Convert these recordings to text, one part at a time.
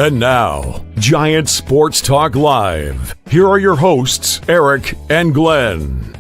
And now, Giant Sports Talk Live. Here are your hosts, Eric and Glenn.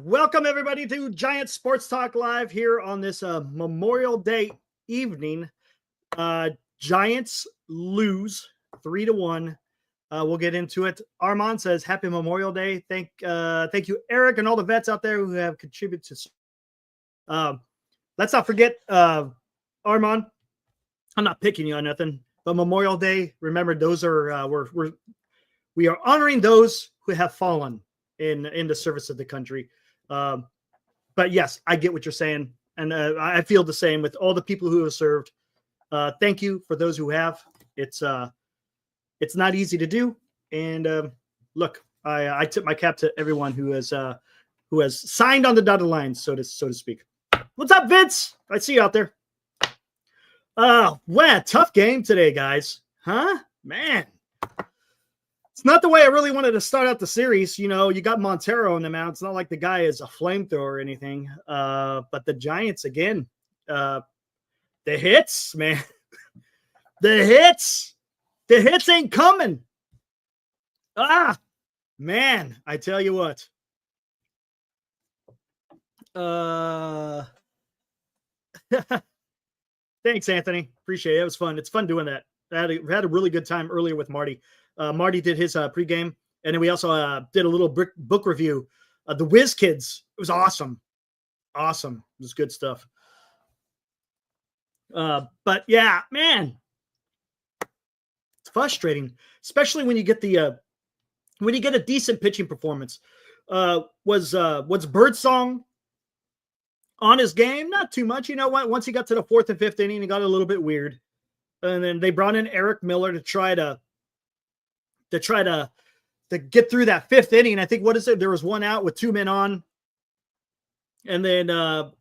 Welcome everybody to Giant Sports Talk Live here on this Memorial Day evening. Giants lose 3-1. We'll get into it. Armand says Happy Memorial Day. Thank you, Eric, and all the vets out there who have contributed to. Let's not forget, Armand. I'm not picking you on nothing, but Memorial Day. Remember, those are we are honoring those who have fallen in the service of the country. But yes, I get what you're saying. And I feel the same with all the people who have served. Thank you for those who have. It's not easy to do. And look, I tip my cap to everyone who has signed on the dotted line, so to speak. What's up, Vince? I see you out there. Wow, tough game today, guys. Huh? Man. It's not the way I really wanted to start out the series. You know, you got Montero on the mound. It's not like the guy is a flamethrower or anything. But the Giants, again, the hits, man. The hits ain't coming. Man, I tell you what. Thanks, Anthony. Appreciate it. It was fun. It's fun doing that. I had a really good time earlier with Marty. Marty did his pregame, and then we also did a little book review of The Whiz Kids. It was awesome. Awesome. It was good stuff. But yeah, man, it's frustrating, especially when you get a decent pitching performance. Was Birdsong on his game? Not too much. You know what? Once he got to the fourth and fifth inning, he got a little bit weird. And then they brought in Eric Miller to try to get through that fifth inning. I think, there was one out with two men on. And then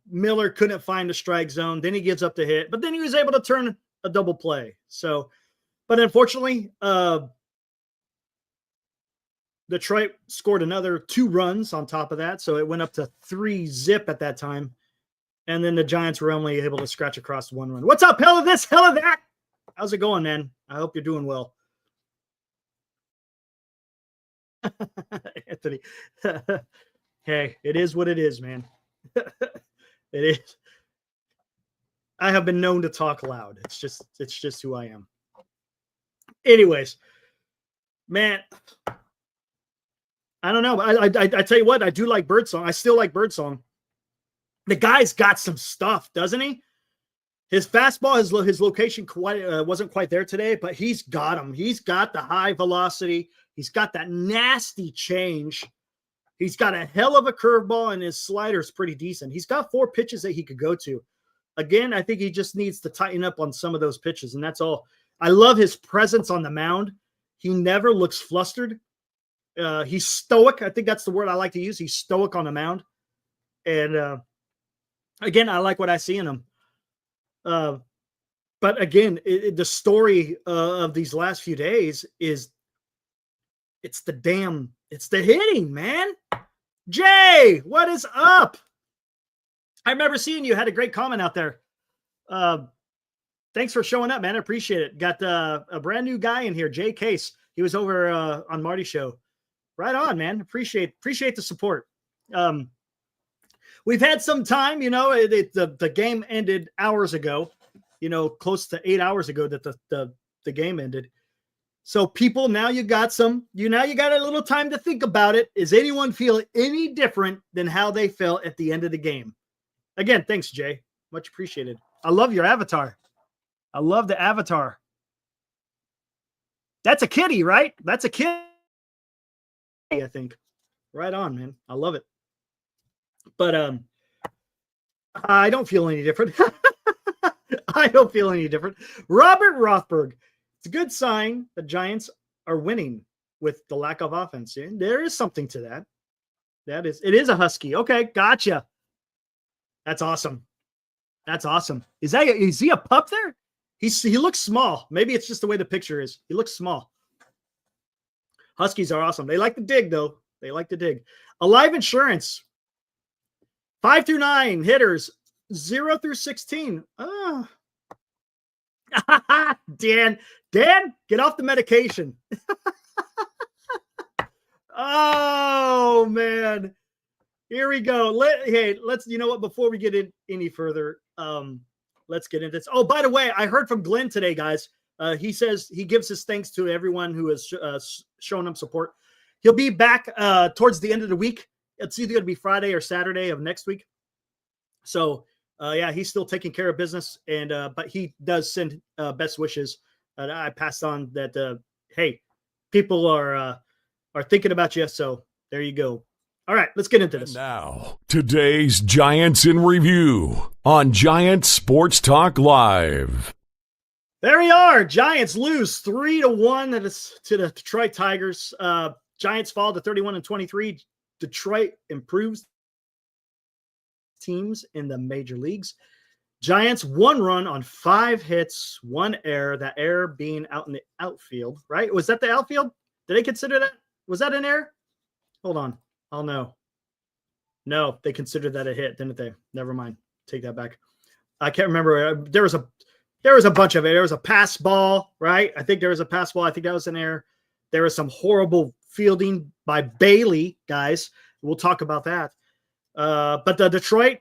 Miller couldn't find the strike zone. Then he gives up the hit. But then he was able to turn a double play. So, but unfortunately, Detroit scored another 2 runs on top of that. So it went up to 3-0 at that time. And then the Giants were only able to scratch across 1 run. What's up, hell of this, hell of that? How's it going, man? I hope you're doing well. Anthony. Hey, it is what it is, man. It is. I have been known to talk loud. It's just who I am. Anyways, man, I don't know. I tell you what, I do like Birdsong. I still like Birdsong. The guy's got some stuff, doesn't he? His fastball, his location wasn't quite there today, but he's got him. He's got the high velocity. He's got that nasty change. He's got a hell of a curveball, and his slider is pretty decent. He's got 4 pitches that he could go to. Again, I think he just needs to tighten up on some of those pitches, and that's all. I love his presence on the mound. He never looks flustered. He's stoic. I think that's the word I like to use. He's stoic on the mound. And again, I like what I see in him. But again, the story of these last few days is it's the hitting, man. Jay, what is up? I remember seeing you. Had a great comment out there. Thanks for showing up, man. I appreciate it. Got a brand new guy in here, Jay Case. He was over on Marty's show. Right on, man. Appreciate the support. We've had some time, the game ended hours ago, close to 8 hours ago that the game ended. So people, now you got a little time to think about it. Is anyone feel any different than how they felt at the end of the game? Again, thanks, Jay. Much appreciated. I love your avatar. I love the avatar. That's a kitty, right? That's a kitty, I think. Right on, man. I love it. But I don't feel any different. I don't feel any different. Robert Rothberg. It's a good sign the Giants are winning with the lack of offense. There is something to that. It is a Husky. Okay, gotcha. That's awesome. That's awesome. Is he a pup there? He looks small. Maybe it's just the way the picture is. He looks small. Huskies are awesome. They like to dig, though. They like to dig. Alive Insurance. 5 through 9 hitters, 0 through 16. Oh. Dan, get off the medication. Oh, man. Here we go. Let's, you know what, before we get in any further, let's get into this. Oh, by the way, I heard from Glenn today, guys. He says he gives his thanks to everyone who has shown him support. He'll be back towards the end of the week. It's either going to be Friday or Saturday of next week. So, he's still taking care of business, and but he does send best wishes. I passed on that. Hey, people are thinking about you. So there you go. All right, let's get into this. And now, today's Giants in Review on Giants Sports Talk Live. There we are. Giants lose 3-1 to the Detroit Tigers. Giants fall to 31-23. Detroit improves teams in the major leagues. Giants 1 run on 5 hits, 1 error. That error being out in the outfield, right? Was that the outfield? Did they consider that? Was that an error? Hold on. Oh, no. No, they considered that a hit, didn't they? Never mind. Take that back. I can't remember. There was a bunch of it. There was a pass ball, right? I think there was a pass ball. I think that was an error. There was some horrible fielding by Bailey, guys. We'll talk about that. But the Detroit,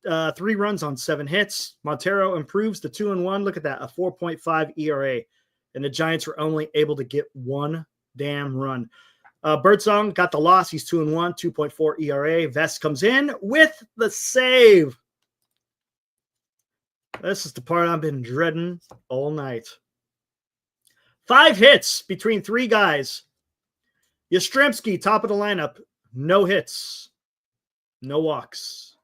3 runs on 7 hits. Montero improves to 2-1. Look at that, a 4.5 ERA. And the Giants were only able to get 1 damn run. Birdsong got the loss. He's 2-1, 2.4 ERA. Vest comes in with the save. This is the part I've been dreading all night. 5 hits between 3 guys. Yastrzemski, top of the lineup, no hits, no walks.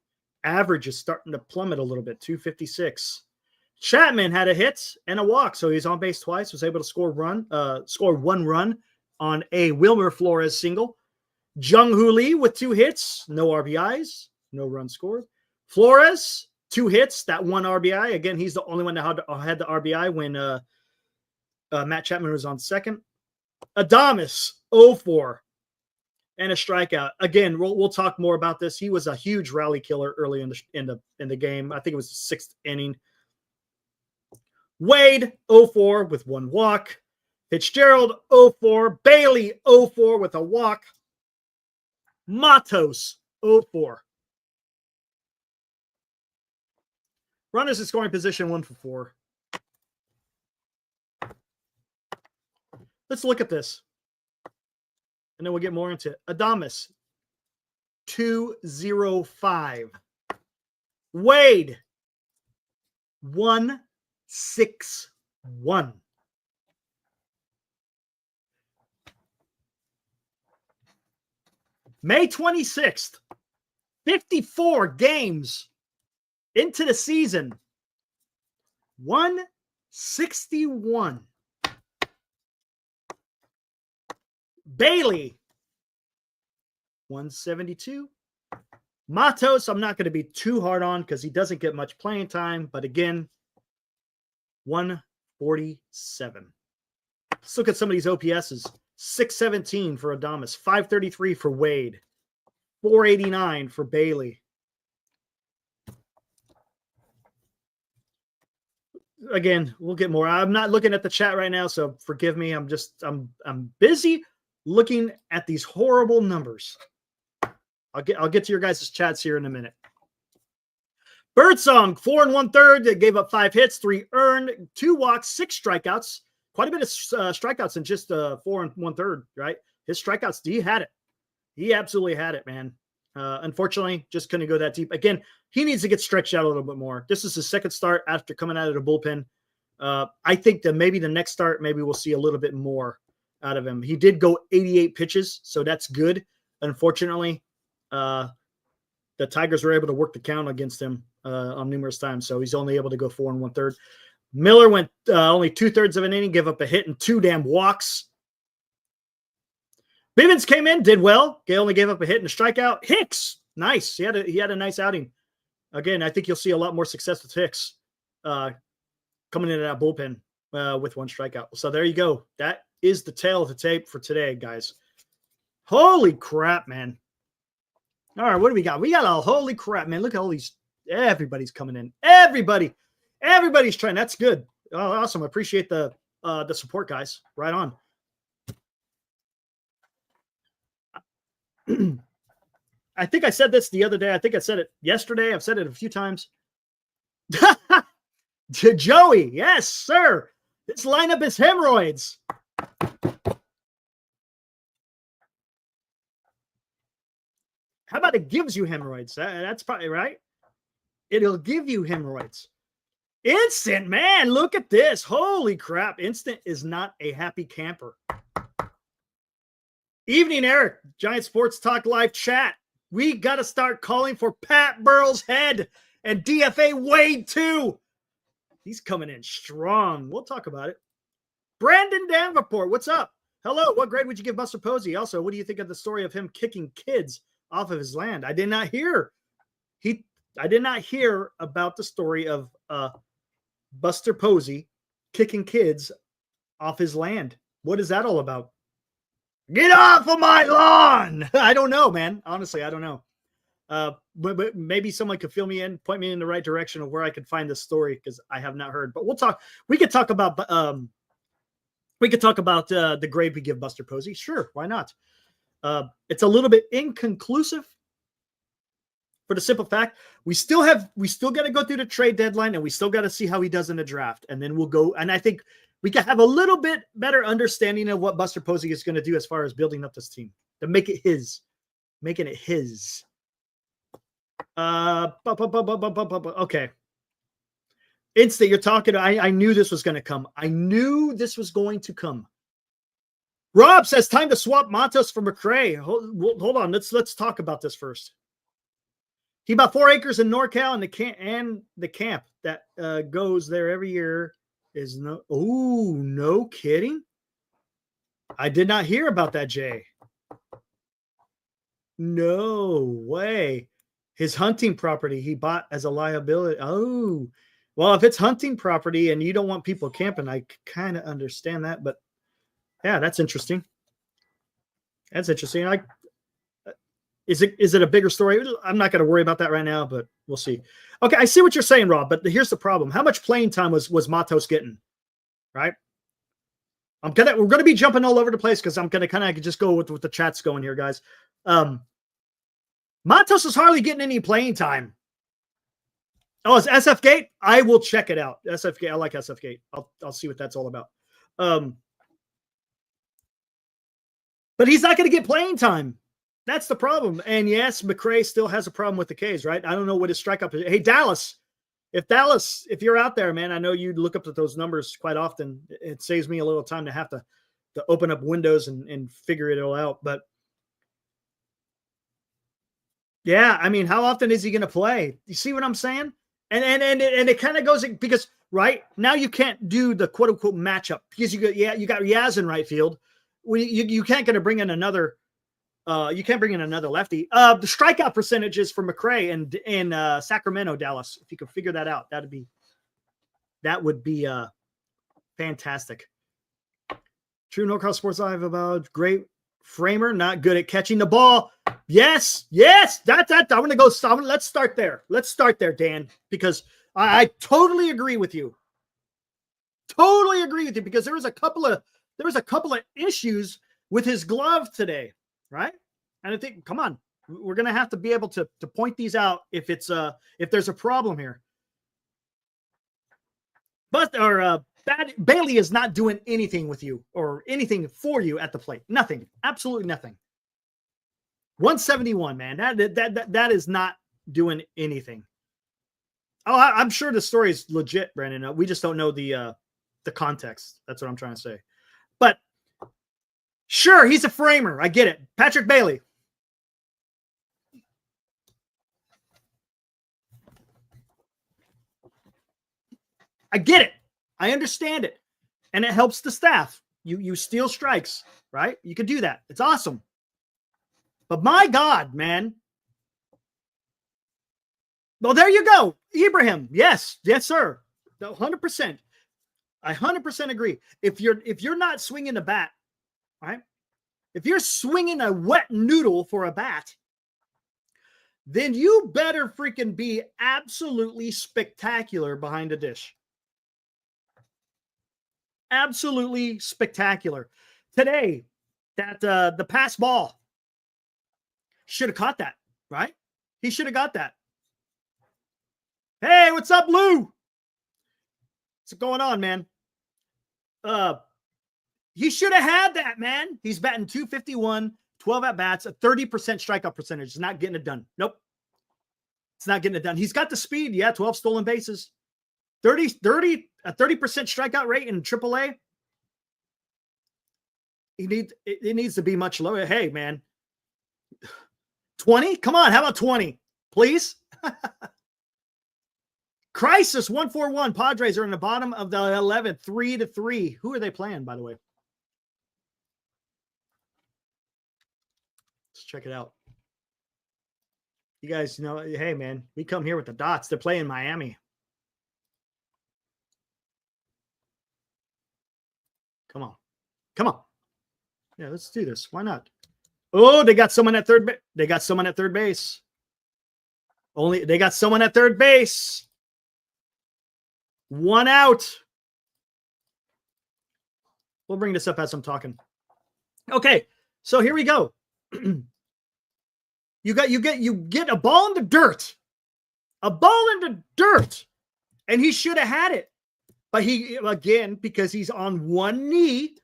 Average is starting to plummet a little bit, 256. Chapman had a hit and a walk, so he's on base twice, was able to score 1 run on a Wilmer Flores single. Jung-Hoo Lee with 2 hits, no RBIs, no runs scored. Flores, 2 hits, that 1 RBI. Again, he's the only one that had the RBI when Matt Chapman was on second. Adames, 0-4, and a strikeout. Again, we'll talk more about this. He was a huge rally killer early in the game. I think it was the 6th inning. Wade, 0-4 with 1 walk. Fitzgerald, 0-4. Bailey, 0-4 with a walk. Matos, 0-4. Runners in scoring position, 1 for 4. Let's look at this. And then we'll get more into it. Adames, 205. Wade, 161. May 26th, 54 games into the season, 161. Bailey, 172. Matos, I'm not going to be too hard on because he doesn't get much playing time. But again, 147. Let's look at some of these OPSs. 617 for Adames, 533 for Wade, 489 for Bailey. Again, we'll get more. I'm not looking at the chat right now, so forgive me. I'm busy looking at these horrible numbers. I'll get to your guys' chats here in a minute. Birdsong, 4 1/3. They gave up 5 hits, 3 earned, 2 walks, 6 strikeouts. Quite a bit of strikeouts in just 4 1/3, right? His strikeouts, he had it. He absolutely had it, man. Unfortunately, just couldn't go that deep. Again, he needs to get stretched out a little bit more. This is his second start after coming out of the bullpen. I think that maybe the next start, maybe we'll see a little bit more out of him. He did go 88 pitches, so that's good. Unfortunately, the Tigers were able to work the count against him on numerous times, so he's only able to go 4 1/3. Miller went only 2/3 of an inning, gave up a hit and 2 damn walks. Bivens came in, did well. He only gave up a hit and a strikeout. Hicks, nice. He had a nice outing. Again, I think you'll see a lot more success with Hicks coming into that bullpen with 1 strikeout. So there you go. That is the tail of the tape for today, guys. Holy crap, man. All right, what do we got? We got a holy crap, man. Look at all these. Everybody's coming in. Everybody's trying. That's good. Oh, awesome. I appreciate the support, guys. Right on. I think I said this the other day. I think I said it yesterday. I've said it a few times. To Joey. Yes, sir. This lineup is hemorrhoids. How about it gives you hemorrhoids? That's probably right. It'll give you hemorrhoids. Instant, man. Look at this. Holy crap. Instant is not a happy camper. Evening, Eric. Giant Sports Talk Live chat. We got to start calling for Pat Burrell's head and DFA Wade too. He's coming in strong. We'll talk about it. Brandon Davenport, what's up? Hello. What grade would you give Buster Posey? Also, what do you think of the story of him kicking kids off of his land? I did not hear about the story of Buster Posey kicking kids off his land. What is that all about? Get off of my lawn! I don't know, man. Honestly, I don't know. But maybe someone could fill me in, point me in the right direction of where I could find this story because I have not heard. But we'll talk. We could talk about the grade we give Buster Posey. Sure, why not? It's a little bit inconclusive for the simple fact we still got to go through the trade deadline and we still got to see how he does in the draft. And then we'll go. And I think we can have a little bit better understanding of what Buster Posey is going to do as far as building up this team to make it his, making it his. Okay. Instant, you're talking. I knew this was going to come. I knew this was going to come. Rob says time to swap Matos for McRae. Hold on. Let's talk about this first. He bought 4 acres in NorCal and the camp that goes there every year is no kidding. I did not hear about that, Jay. No way. His hunting property he bought as a liability. Oh, well, if it's hunting property and you don't want people camping, I kind of understand that, but yeah, that's interesting. That's interesting. Is it a bigger story? I'm not going to worry about that right now, but we'll see. Okay, I see what you're saying, Rob, but here's the problem. How much playing time was Matos getting? Right? We're gonna be jumping all over the place because I'm gonna kind of just go with the chat's going here, guys. Matos is hardly getting any playing time. Oh, it's SF Gate? I will check it out. SF Gate. I like SF Gate. I'll see what that's all about. But he's not going to get playing time. That's the problem. And yes, McRae still has a problem with the K's, right? I don't know what his strikeout is. Hey, Dallas, if you're out there, man, I know you look up at those numbers quite often. It saves me a little time to have to open up Windows and figure it all out. But Yeah, I mean, how often is he going to play? You see what I'm saying? And it kind of goes because right now you can't do the quote unquote matchup because you got Yaz in right field. You can't going to bring in another. You can't bring in another lefty. The strikeout percentages for McRae in Sacramento, Dallas. If you could figure that out, that would be fantastic. True NorCal Sports Live about great framer, not good at catching the ball. Yes. That. I'm gonna go. Let's start there. Let's start there, Dan, because I totally agree with you. Totally agree with you because there was a couple of issues with his glove today, right? And I think, come on, we're gonna have to be able to point these out if there's a problem here. But Bailey is not doing anything with you or anything for you at the plate. Nothing. Absolutely nothing. 171, man. That is not doing anything. Oh, I'm sure the story is legit, Brandon. We just don't know the context. That's what I'm trying to say. But sure, he's a framer. I get it. Patrick Bailey. I get it. I understand it. And it helps the staff. You steal strikes, right? You could do that. It's awesome. But my God, man. Well, there you go. Ibrahim. Yes, sir. 100%. I 100% agree. If you're not swinging a bat, right? If you're swinging a wet noodle for a bat, then you better freaking be absolutely spectacular behind a dish. Absolutely spectacular. Today, that the pass ball should have caught that, right? He should have got that. Hey, what's up, Lou? What's going on, man? He should have had that, man. He's batting .251, 12 at bats, a 30% strikeout percentage. It's not getting it done. Nope. It's not getting it done. He's got the speed. Yeah, 12 stolen bases. A 30% strikeout rate in AAA. It needs to be much lower. Hey, man. 20? Come on, how about 20? Please? Crisis 141. Padres are in the bottom of the 11th, 3-3. Who are they playing, by the way? Let's check it out. You guys know, hey, man, we come here with the dots. They're playing Miami. Come on. Yeah, let's do this. Why not? Oh, they got someone at third base. They got someone at third base. One out. We'll bring this up as I'm talking. Okay, so here we go. You get a ball in the dirt. And he should have had it. But he, again, because he's on one knee,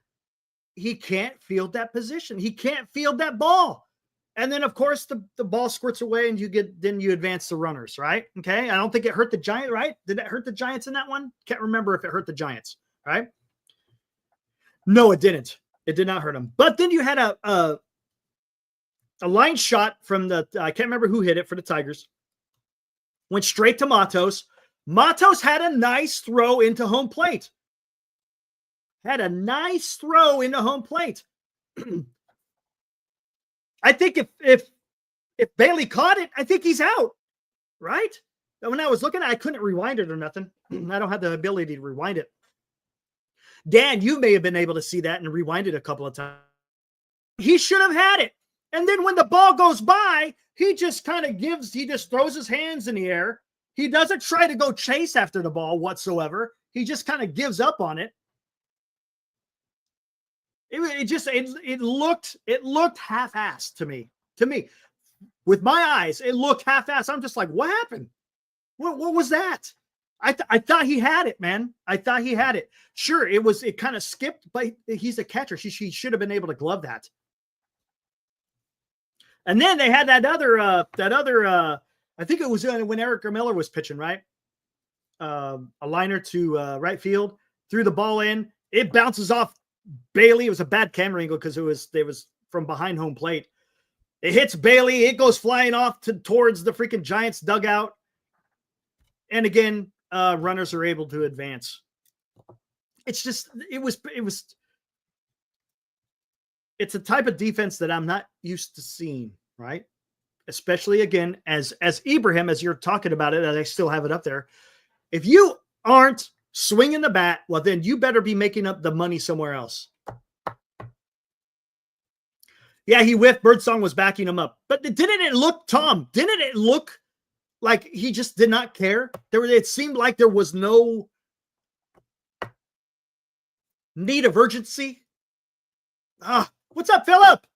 he can't field that position. He can't field that ball. And then, of course, the ball squirts away and you advance the runners, right? Okay. I don't think it hurt the Giants, right? Did it hurt the Giants in that one? Can't remember if it hurt the Giants, right? No, it didn't. It did not hurt them. But then you had a line shot from I can't remember who hit it for the Tigers. Went straight to Matos. Matos had a nice throw into home plate. I think if Bailey caught it, I think he's out, right? When I was looking at it, I couldn't rewind it or nothing. I don't have the ability to rewind it. Dan, you may have been able to see that and rewind it a couple of times. He should have had it. And then when the ball goes by, he just throws his hands in the air. He doesn't try to go chase after the ball whatsoever. He just kind of gives up on it. It looked half-assed to me. With my eyes, it looked half-assed. I'm just like, what happened? What was that? I thought he had it, man. I thought he had it. Sure, it kind of skipped, but he's a catcher. He should have been able to glove that. And then they had that other I think it was when Eric Miller was pitching, right? A liner to right field, threw the ball in. It bounces off Bailey. It was a bad camera angle because it was from behind home plate. It hits Bailey. It goes flying off towards the freaking Giants dugout. And again, runners are able to advance. It's just, it's a type of defense that I'm not used to seeing, right? Especially again, as Ibrahim, as you're talking about it, and I still have it up there. If you aren't swinging the bat, well, then you better be making up the money somewhere else. Yeah, he whiffed. Birdsong was backing him up. But didn't it look like he just did not care? It seemed like there was no need of urgency. What's up, Philip?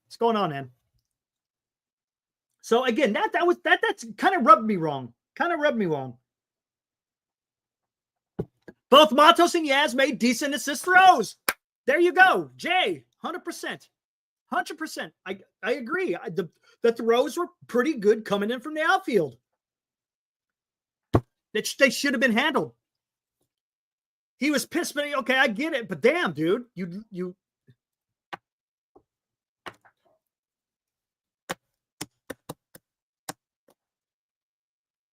What's going on, man? So again, that's kind of rubbed me wrong. Both Matos and Yaz made decent assist throws. There you go, Jay. 100%. I agree. The throws were pretty good coming in from the outfield. They should have been handled. He was pissed, but okay, I get it. But damn, dude, you.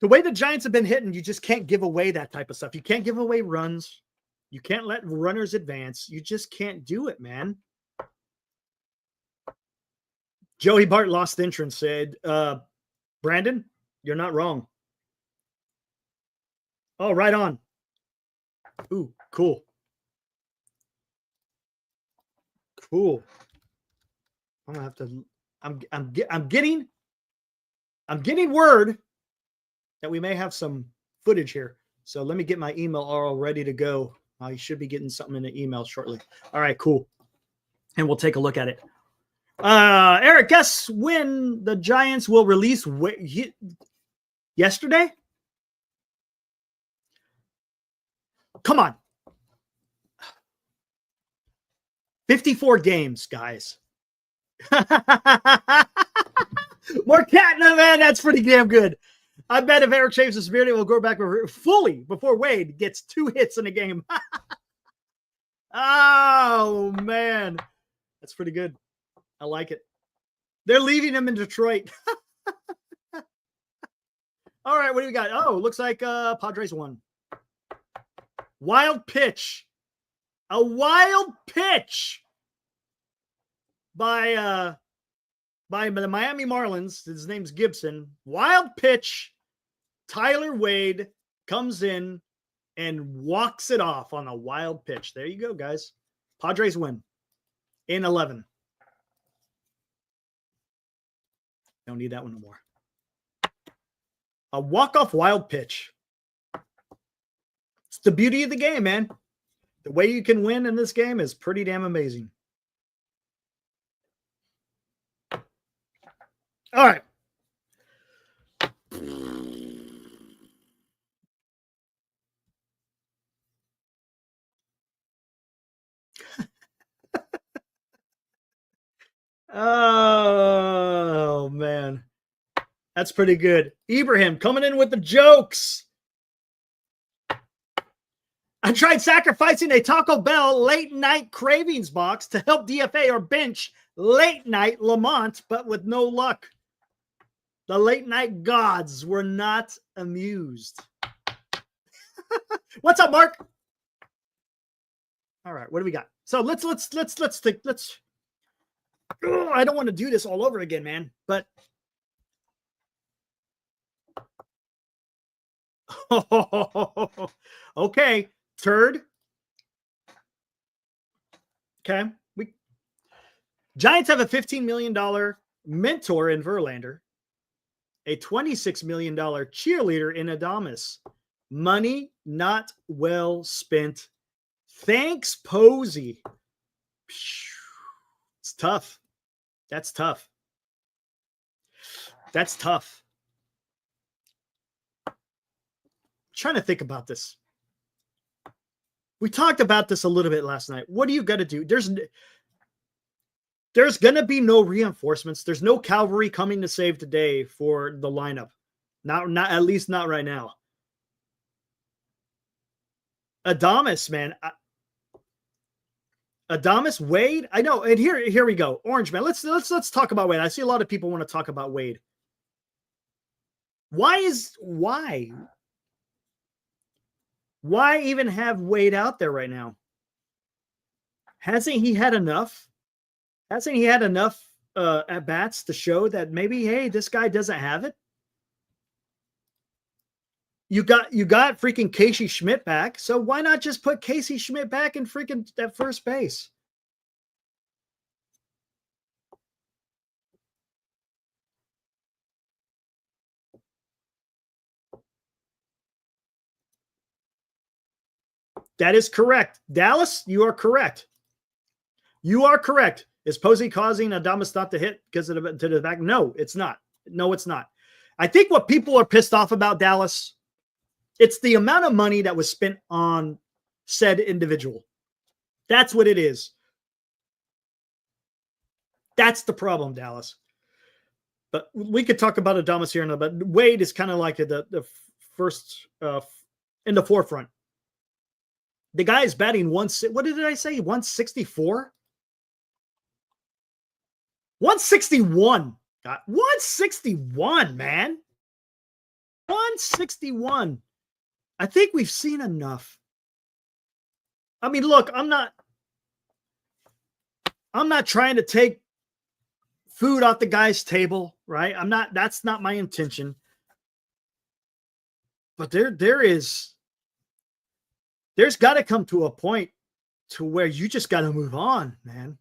The way the Giants have been hitting, you just can't give away that type of stuff. You can't give away runs. You can't let runners advance. You just can't do it, man. Joey Bart lost entrance, said, Brandon, you're not wrong. Oh, right on. Ooh, cool. I'm gonna have to. I'm getting word that we may have some footage here. So let me get my email all ready to go. I should be getting something in the email shortly. All right, cool. And we'll take a look at it. Eric, guess when the Giants will release yesterday? Come on. 54 games, guys. More Catna, man. That's pretty damn good. I bet if Eric shaves his beard, it will grow back fully before Wade gets 2 hits in a game. Oh, man. That's pretty good. I like it. They're leaving him in Detroit. All right, what do we got? Oh, looks like Padres won. Wild pitch. A wild pitch by the Miami Marlins. His name's Gibson. Wild pitch. Tyler Wade comes in and walks it off on a wild pitch. There you go, guys. Padres win in 11. Don't need that one no more. A walk-off wild pitch. It's the beauty of the game, man. The way you can win in this game is pretty damn amazing. All right. Oh, man. That's pretty good. Ibrahim coming in with the jokes. I tried sacrificing a Taco Bell late night cravings box to help DFA or bench late night Lamont, but with no luck. The late night gods were not amused. What's up, Mark? All right, what do we got? So let's think. I don't want to do this all over again, man. But okay, turd. Okay, Giants have a $15 million mentor in Verlander, a $26 million cheerleader in Adames. Money not well spent. Thanks, Posey. It's tough. That's tough. I'm trying to think about this. We talked about this a little bit last night. What do you got to do? There's going to be no reinforcements. There's no cavalry coming to save today for the lineup. Not at least not right now. Adames, man. Adamas, Wade. I know. And here we go. Orange man. Let's talk about Wade. I see a lot of people want to talk about Wade. Why even have Wade out there right now? Hasn't he had enough? Hasn't he had enough at bats to show that maybe, hey, this guy doesn't have it? You got freaking Casey Schmidt back, so why not just put Casey Schmidt back in freaking at first base? That is correct. Dallas, you are correct. You are correct. Is Posey causing Adames not to hit because of to the back? No, it's not. No, it's not. I think what people are pissed off about, Dallas, it's the amount of money that was spent on said individual. That's what it is. That's the problem, Dallas. But we could talk about Adames here now, but Wade is kind of like the first in the forefront. The guy is batting what did I say? 164? 161. God, 161, man. 161. I think we've seen enough. I mean, look, I'm not trying to take food off the guy's table, right? That's not my intention. But there's got to come to a point to where you just got to move on, man.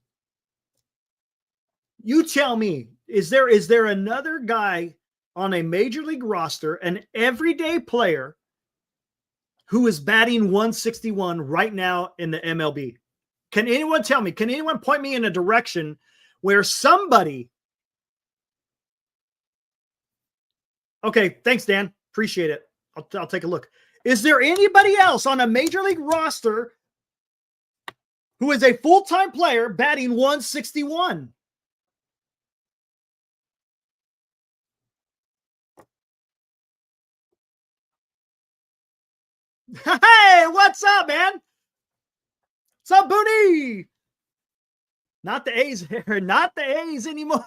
You tell me, is there another guy on a major league roster, an everyday player, who is batting 161 right now in the MLB? Can anyone tell me? Can anyone point me in a direction where somebody... Okay, thanks, Dan. Appreciate it. I'll take a look. Is there anybody else on a major league roster who is a full-time player batting 161? Hey, what's up, man? What's up, Booney? Not the A's here. Not the A's anymore.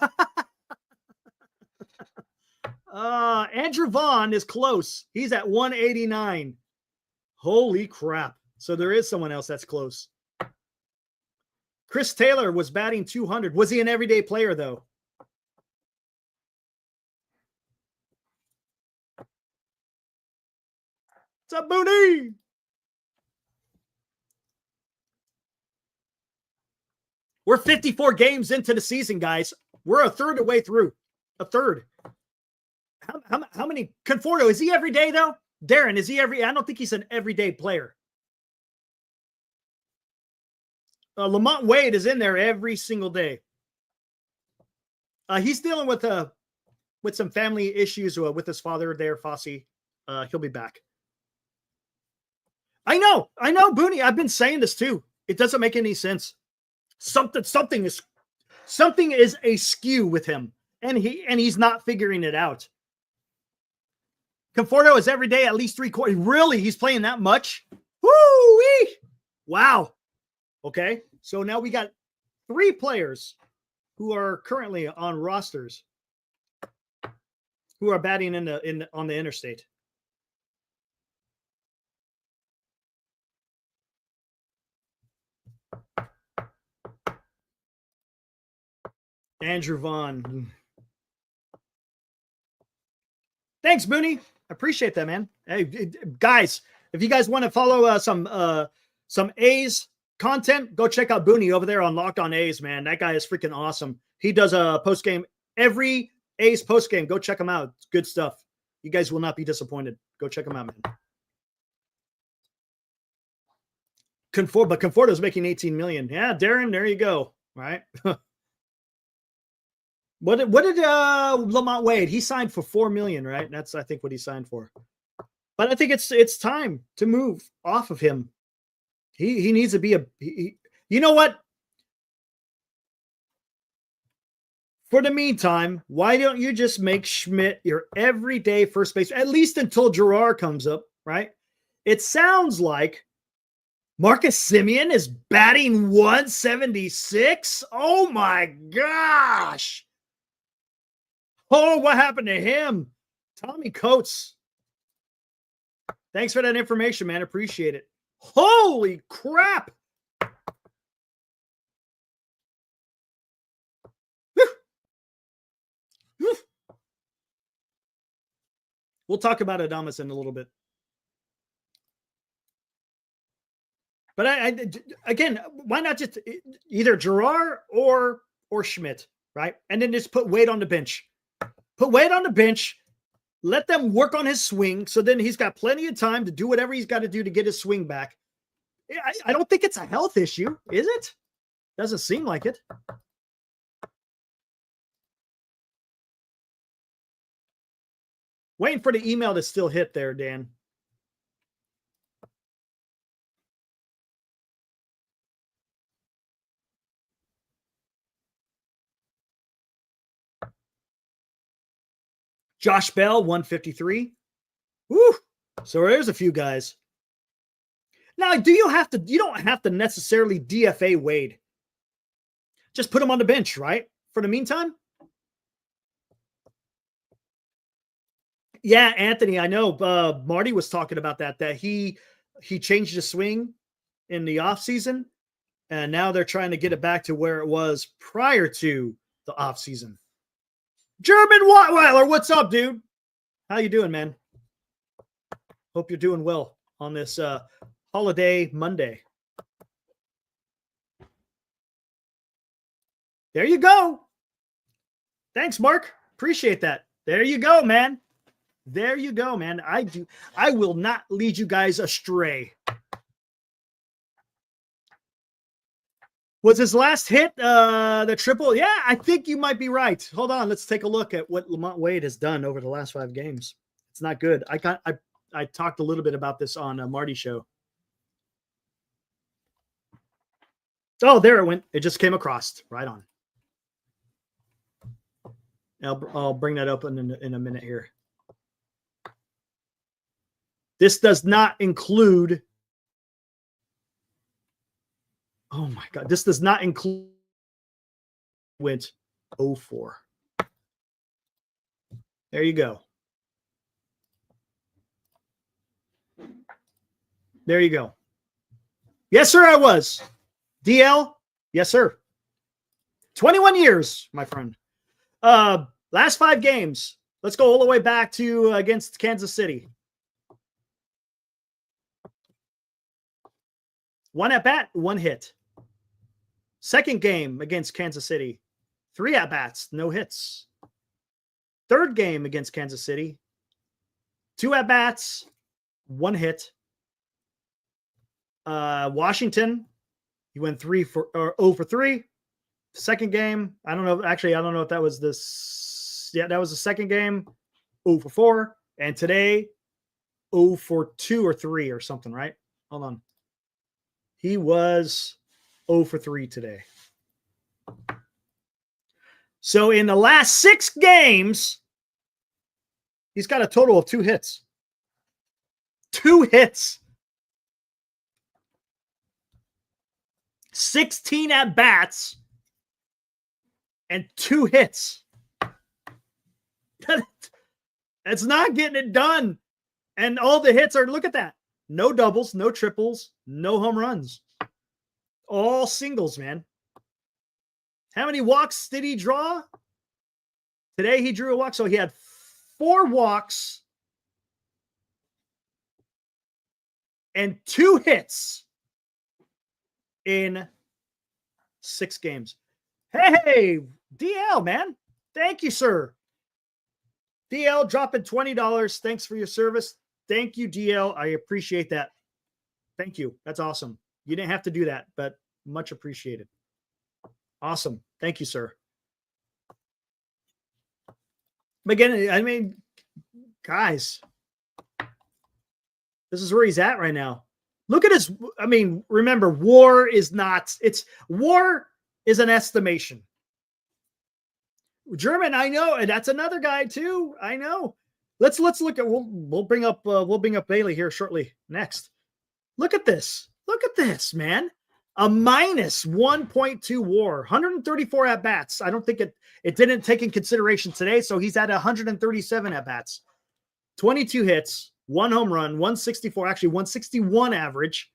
Andrew Vaughn is close. He's at 189. Holy crap. So there is someone else that's close. Chris Taylor was batting 200. Was he an everyday player, though? What's up, Booney? We're 54 games into the season, guys. We're a third of the way through. A third. How many? Conforto, is he every day, though? Darren, is he every? I don't think he's an everyday player. Lamont Wade is in there every single day. He's dealing with some family issues with his father there, Fosse. He'll be back. I know, Booney. I've been saying this too. It doesn't make any sense. Something is askew with him, and he's not figuring it out. Conforto is every day at least 3 quarters. Really, he's playing that much? Woo-wee! Wow. Okay, so now we got 3 players who are currently on rosters who are batting on the interstate. Andrew Vaughn. Thanks, Booney. I appreciate that, man. Hey, guys, if you guys want to follow some A's content, go check out Booney over there on Locked On A's, man. That guy is freaking awesome. He does a post-game, every A's post-game. Go check him out. It's good stuff. You guys will not be disappointed. Go check him out, man. But Conforto's making $18 million. Yeah, Darren, there you go. All right. What did Lamont Wade? He signed for $4 million, right? That's, I think, what he signed for. But I think it's time to move off of him. He needs to be you know what? For the meantime, why don't you just make Schmidt your everyday first base, at least until Gerard comes up, right? It sounds like Marcus Simeon is batting 176. Oh my gosh. Oh, what happened to him? Tommy Coates. Thanks for that information, man. Appreciate it. Holy crap. We'll talk about Adames in a little bit. But again, why not just either Gerard or Schmidt, right? And then just put Wade on the bench. Put Wade on the bench. Let them work on his swing. So then he's got plenty of time to do whatever he's got to do to get his swing back. I don't think it's a health issue, is it? Doesn't seem like it. Waiting for the email to still hit there, Dan. Josh Bell, 153. Woo! So there's a few guys. Now, you don't have to necessarily DFA Wade. Just put him on the bench, right? For the meantime. Yeah, Anthony, I know Marty was talking about that he changed the swing in the offseason, and now they're trying to get it back to where it was prior to the offseason. German Wattweiler, what's up, dude? How you doing, man? Hope you're doing well on this holiday Monday. There you go. Thanks, Mark. Appreciate that. There you go, man. There you go, man. I will not lead you guys astray. Was his last hit the triple? Yeah, I think you might be right. Hold on, let's take a look at what Lamont Wade has done over the last 5 games. It's not good. I talked a little bit about this on Marty's show. Oh, there it went. It just came across. Right on. I'll bring that up in a minute here. This does not include. Oh my God. This does not include. Went 0-4. There you go. There you go. Yes, sir, I was. DL? Yes, sir. 21 years, my friend. Last 5 games. Let's go all the way back to against Kansas City. 1 at-bat, 1 hit. Second game against Kansas City. 3 at-bats, no hits. Third game against Kansas City. 2 at-bats, 1 hit. Washington, he went 0 for 3. Second game, I don't know. Actually, I don't know if that was this. Yeah, that was the second game. 0 for 4. And today, 0 for 2 or 3 or something, right? Hold on. He was 0 for 3 today. So in the last 6 games, he's got a total of 2 hits. 2 hits. 16 at-bats and 2 hits. That's not getting it done. And all the hits are, look at that. No doubles, no triples, no home runs. All singles, man. How many walks did he draw? Today he drew a walk. So he had 4 walks and 2 hits in 6 games. Hey, DL, man. Thank you, sir. DL dropping $20. Thanks for your service. Thank you, DL. I appreciate that. Thank you. That's awesome. You didn't have to do that, but much appreciated. Awesome. Thank you, sir. But again, I mean, guys, this is where he's at right now. Look at his, I mean, remember, war is an estimation. German, I know, and that's another guy too. I know. Let's look at, we'll bring up Bailey here shortly. Next. Look at this. Look at this, man. A minus 1.2 WAR, 134 at bats. I don't think it didn't take in consideration today, so he's at 137 at bats, 22 hits, 1 home run, 164, actually 161 average,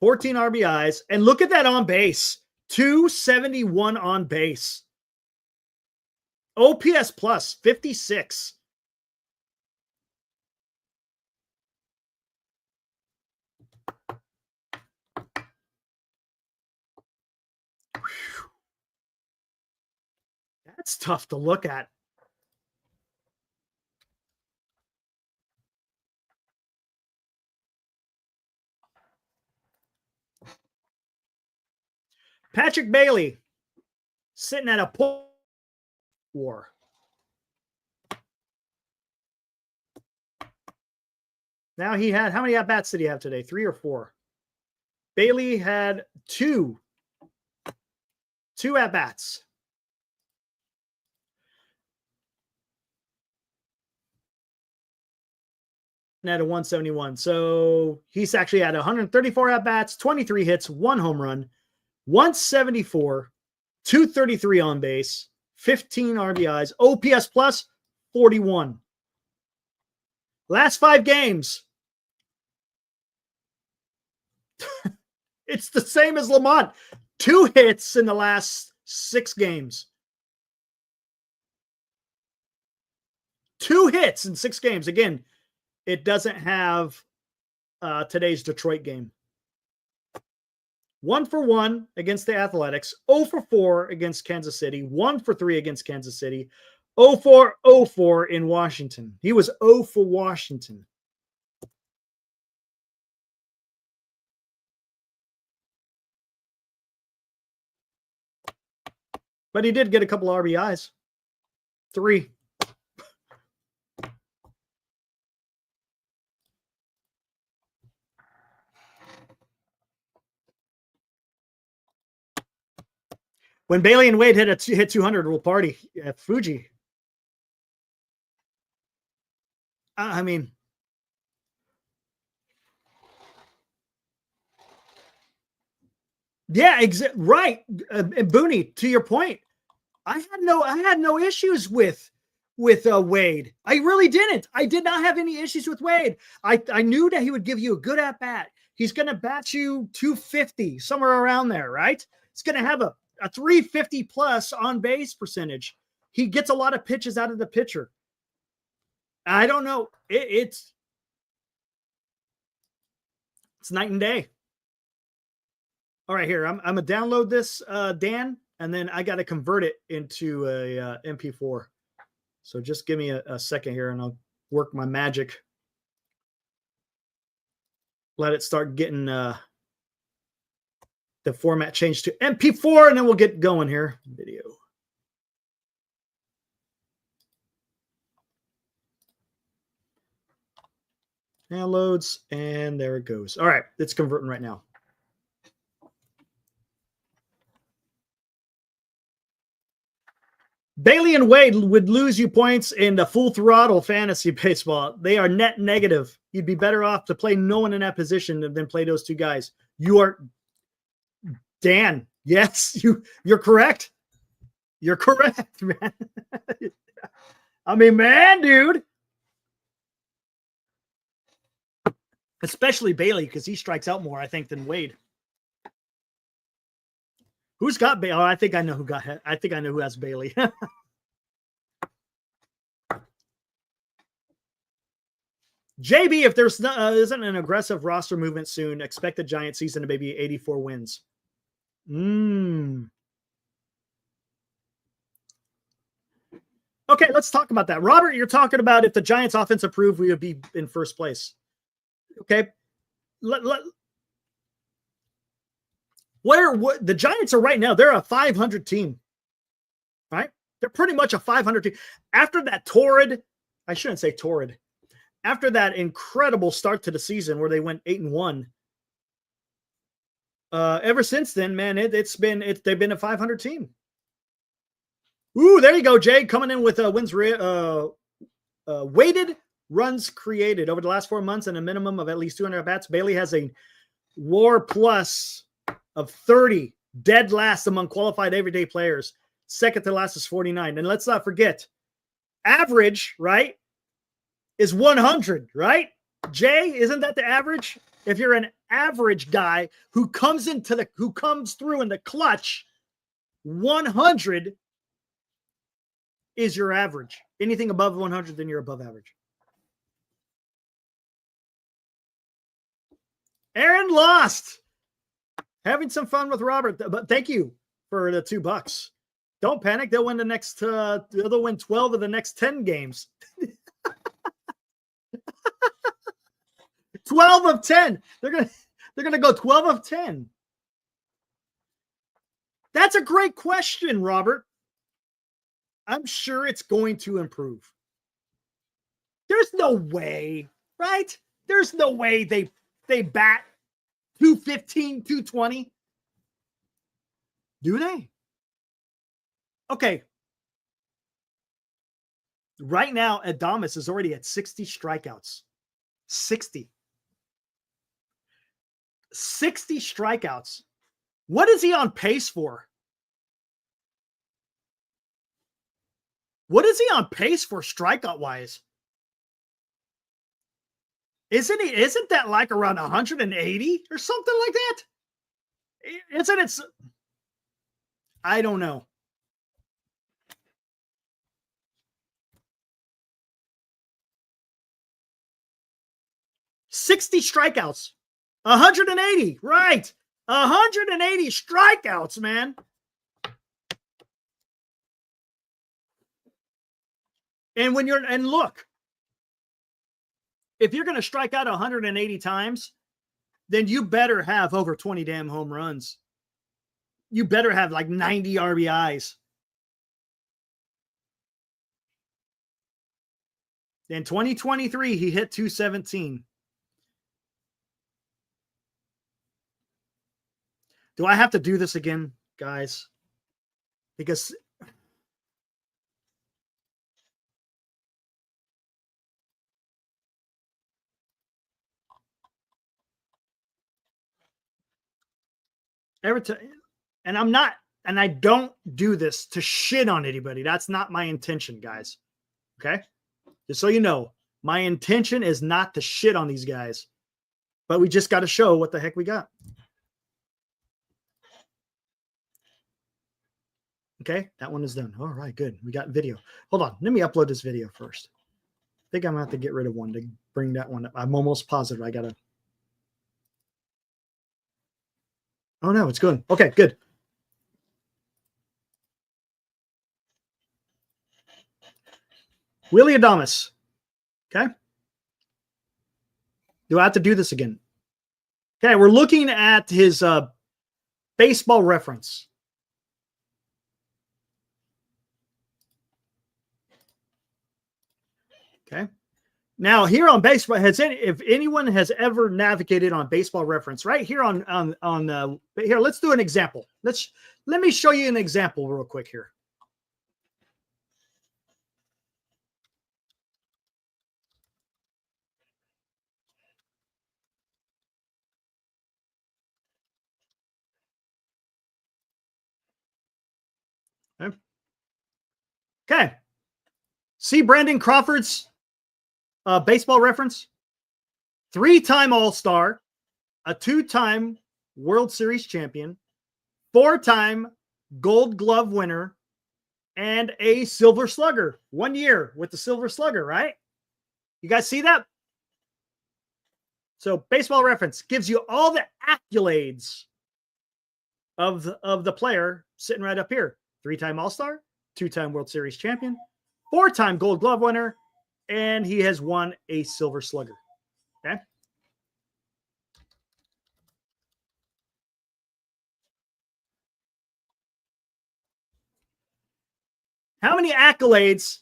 14 RBIs, and look at that on base, 271 on base. OPS plus 56. That's tough to look at. Patrick Bailey sitting at a WAR. Now he had, how many at-bats did he have today? 3 or 4? Bailey had 2 at-bats. And at a 171. So he's actually had 134 at-bats, 23 hits, 1 home run, 174, 233 on base, 15 RBIs, OPS plus 41. Last 5 games. It's the same as Lamont. 2 hits in the last 6 games. 2 hits in 6 games. Again, it doesn't have today's Detroit game. 1 for 1 against the Athletics, 0 for 4 against Kansas City, 1 for 3 against Kansas City, 0 for in Washington. He was 0 for Washington. But he did get a couple RBIs. 3. When Bailey and Wade hit 200, we'll party at Fuji. I mean, yeah, right. And Booney, to your point, I had no issues with Wade. I really didn't. I did not have any issues with Wade. I knew that he would give you a good at bat. He's going to bat you 250, somewhere around there, right? He's going to have a 350 plus on base percentage. He gets a lot of pitches out of the pitcher. I don't know. It's night and day. All right, here. I'm gonna download this, Dan, and then I got to convert it into a MP4. So just give me a second here, and I'll work my magic. Let it start getting the format changed to MP4, and then we'll get going here. Video. Downloads, and there it goes. All right, it's converting right now. Bailey and Wade would lose you points in the full throttle fantasy baseball. They are net negative. You'd be better off to play no one in that position than play those 2 guys. You are Dan. Yes, you're correct. You're correct, man. I mean, man, dude. Especially Bailey, because he strikes out more, I think, than Wade. Who's got Bailey? Oh, I think I know who has Bailey. JB, if there's isn't an aggressive roster movement soon, expect the Giant season to maybe 84 wins. Okay, let's talk about that. Robert, you're talking about if the Giants offense improved, we would be in first place. Okay. What the Giants are right now, they're a 500 team, right? They're pretty much a 500 team. After that after that incredible start to the season where they went 8-1, ever since then, man, they've been a 500 team. Ooh, there you go, Jay, coming in with wins weighted runs created over the last 4 months and a minimum of at least 200 at-bats. Bailey has a WAR plus of 30, dead last among qualified everyday players. Second to last is 49. And let's not forget, average, right, is 100, right? Jay, isn't that the average? If you're an average guy who comes through in the clutch, 100 is your average. Anything above 100, then you're above average. Aaron lost. Having some fun with Robert, but thank you for the $2. Don't panic. They'll win the next. They'll win 12 of the next 10 games. 12 of 10. They're gonna go 12 of 10. That's a great question, Robert. I'm sure it's going to improve. There's no way, right? There's no way they bat 215, 220. Do they? Okay. Right now, Adames is already at 60 strikeouts. 60 strikeouts. What is he on pace for? What is he on pace for strikeout wise? Isn't that like around 180 or something like that? Isn't it? I don't know. $60 strikeouts. 180, right. 180 strikeouts, man. And look, if you're going to strike out 180 times, then you better have over 20 damn home runs. You better have like 90 RBIs. In 2023, he hit 217. Do I have to do this again, guys? Because every time, and I don't do this to shit on anybody. That's not my intention, guys. Okay? Just so you know, my intention is not to shit on these guys, but we just got to show what the heck we got. Okay, that one is done. All right, good. We got video. Hold on. Let me upload this video first. I think I'm going to have to get rid of one to bring that one up. I'm almost positive I got to. Oh, no, it's good. Okay, good. Willy Adames. Okay. Do I have to do this again? Okay, we're looking at his baseball reference. Okay. Now here on baseball, if anyone has ever navigated on baseball reference, right here on here, let's do an example. Let me show you an example real quick here. Okay. See Brandon Crawford's baseball reference? 3-time All-Star, a 2-time World Series champion, 4-time Gold Glove winner, and a Silver Slugger. 1 year with the Silver Slugger, right? You guys see that? So baseball reference gives you all the accolades of the player sitting right up here. 3-time All-Star, 2-time World Series champion, 4-time Gold Glove winner, and he has won a Silver Slugger. Okay. How many accolades?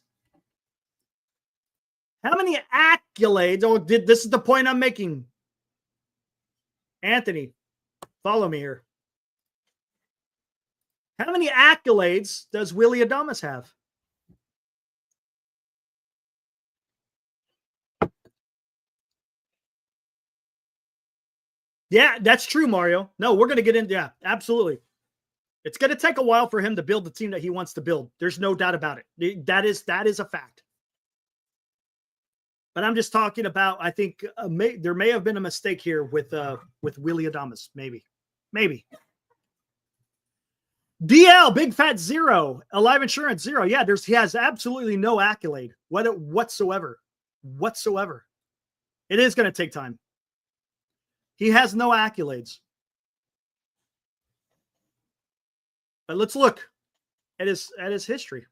Oh, this is the point I'm making. Anthony, follow me here. How many accolades does Willy Adames have? Yeah, that's true, Mario. No, we're going to get into, yeah, absolutely. It's going to take a while for him to build the team that he wants to build. There's no doubt about it. That is a fact. But I'm just talking about, I think there may have been a mistake here with Willie Adames. Maybe. DL, Big Fat Zero, Alive Insurance Zero. Yeah, he has absolutely no accolade whatsoever. It is going to take time. He has no accolades. But let's look at his history.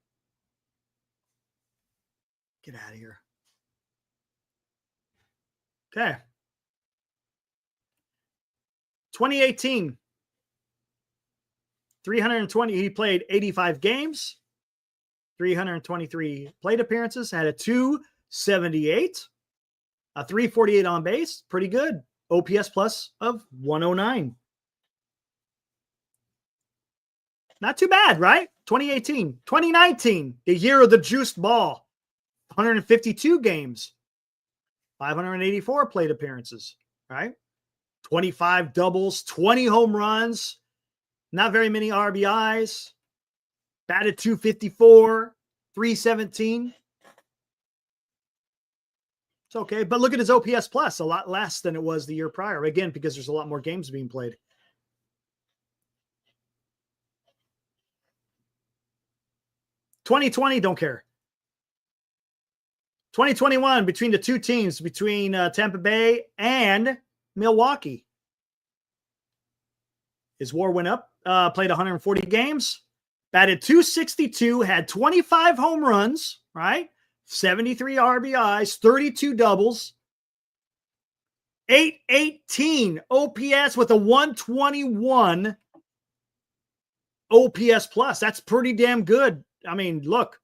Get out of here. Okay. 2018. 320. He played 85 games, 323 plate appearances, had a 278, a 348 on base. Pretty good. OPS plus of 109. Not too bad, right? 2018. 2019, the year of the juiced ball. 152 games, 584 plate appearances, right? 25 doubles, 20 home runs, not very many RBIs, batted 254, 317. It's okay, but look at his OPS plus, a lot less than it was the year prior. Again, because there's a lot more games being played. $2020, don't care. 2021, between the two teams, between Tampa Bay and Milwaukee. His WAR went up, played 140 games, batted 262, had 25 home runs, right? 73 RBIs, 32 doubles, 818 OPS with a 121 OPS plus. That's pretty damn good. I mean, look,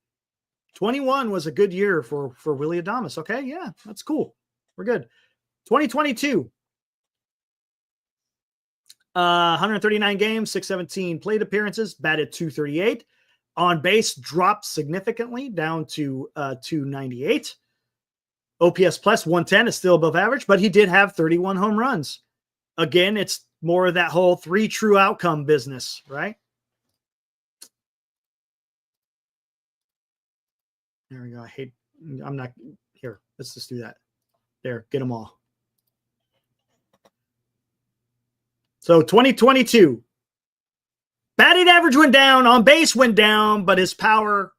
21 was a good year for Willie Adames. Okay, yeah, that's cool. We're good. 2022. 139 games, 617 plate appearances, batted 238. On base dropped significantly down to 298. OPS plus 110 is still above average, but he did have 31 home runs. Again, it's more of that whole 3 true outcome business, right? There we go. I'm not here. Let's just do that. There, get them all. So 2022, batting average went down, on base went down, but his power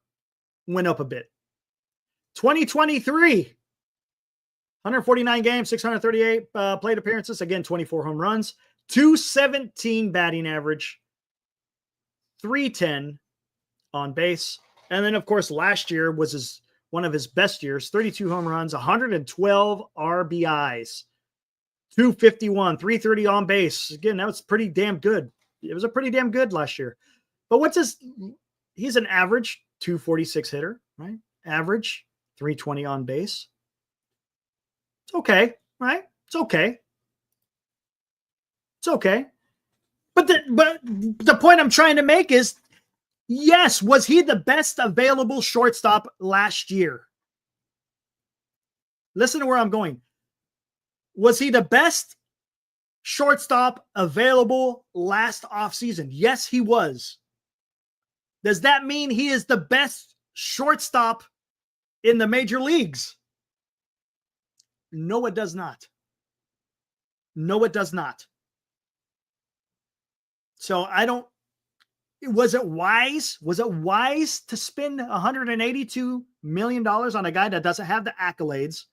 went up a bit. 2023, 149 games, 638 plate appearances, again, 24 home runs, 217 batting average, 310 on base. And then, of course, last year was one of his best years, 32 home runs, 112 RBIs. 251, 330 on base. Again, that was pretty damn good. It was a pretty damn good last year. But he's an average 246 hitter, right? Average 320 on base. It's okay, right? It's okay. It's okay. But the point I'm trying to make is, yes, was he the best available shortstop last year? Listen to where I'm going. Was he the best shortstop available last offseason? Yes, he was. Does that mean he is the best shortstop in the major leagues? No, it does not. No, it does not. So was it wise? Was it wise to spend $182 million on a guy that doesn't have the accolades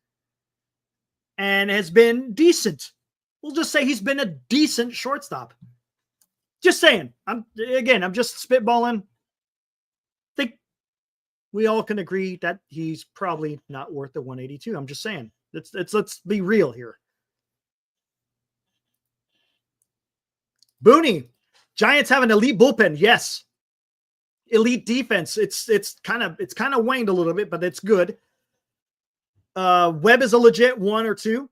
and has been decent? We'll just say he's been a decent shortstop. Just saying. I'm just spitballing. I think we all can agree that he's probably not worth the 182. I'm just saying. Let's be real here. Booney, Giants have an elite bullpen. Yes. Elite defense. It's kind of waned a little bit, but it's good. Webb is a legit 1 or 2.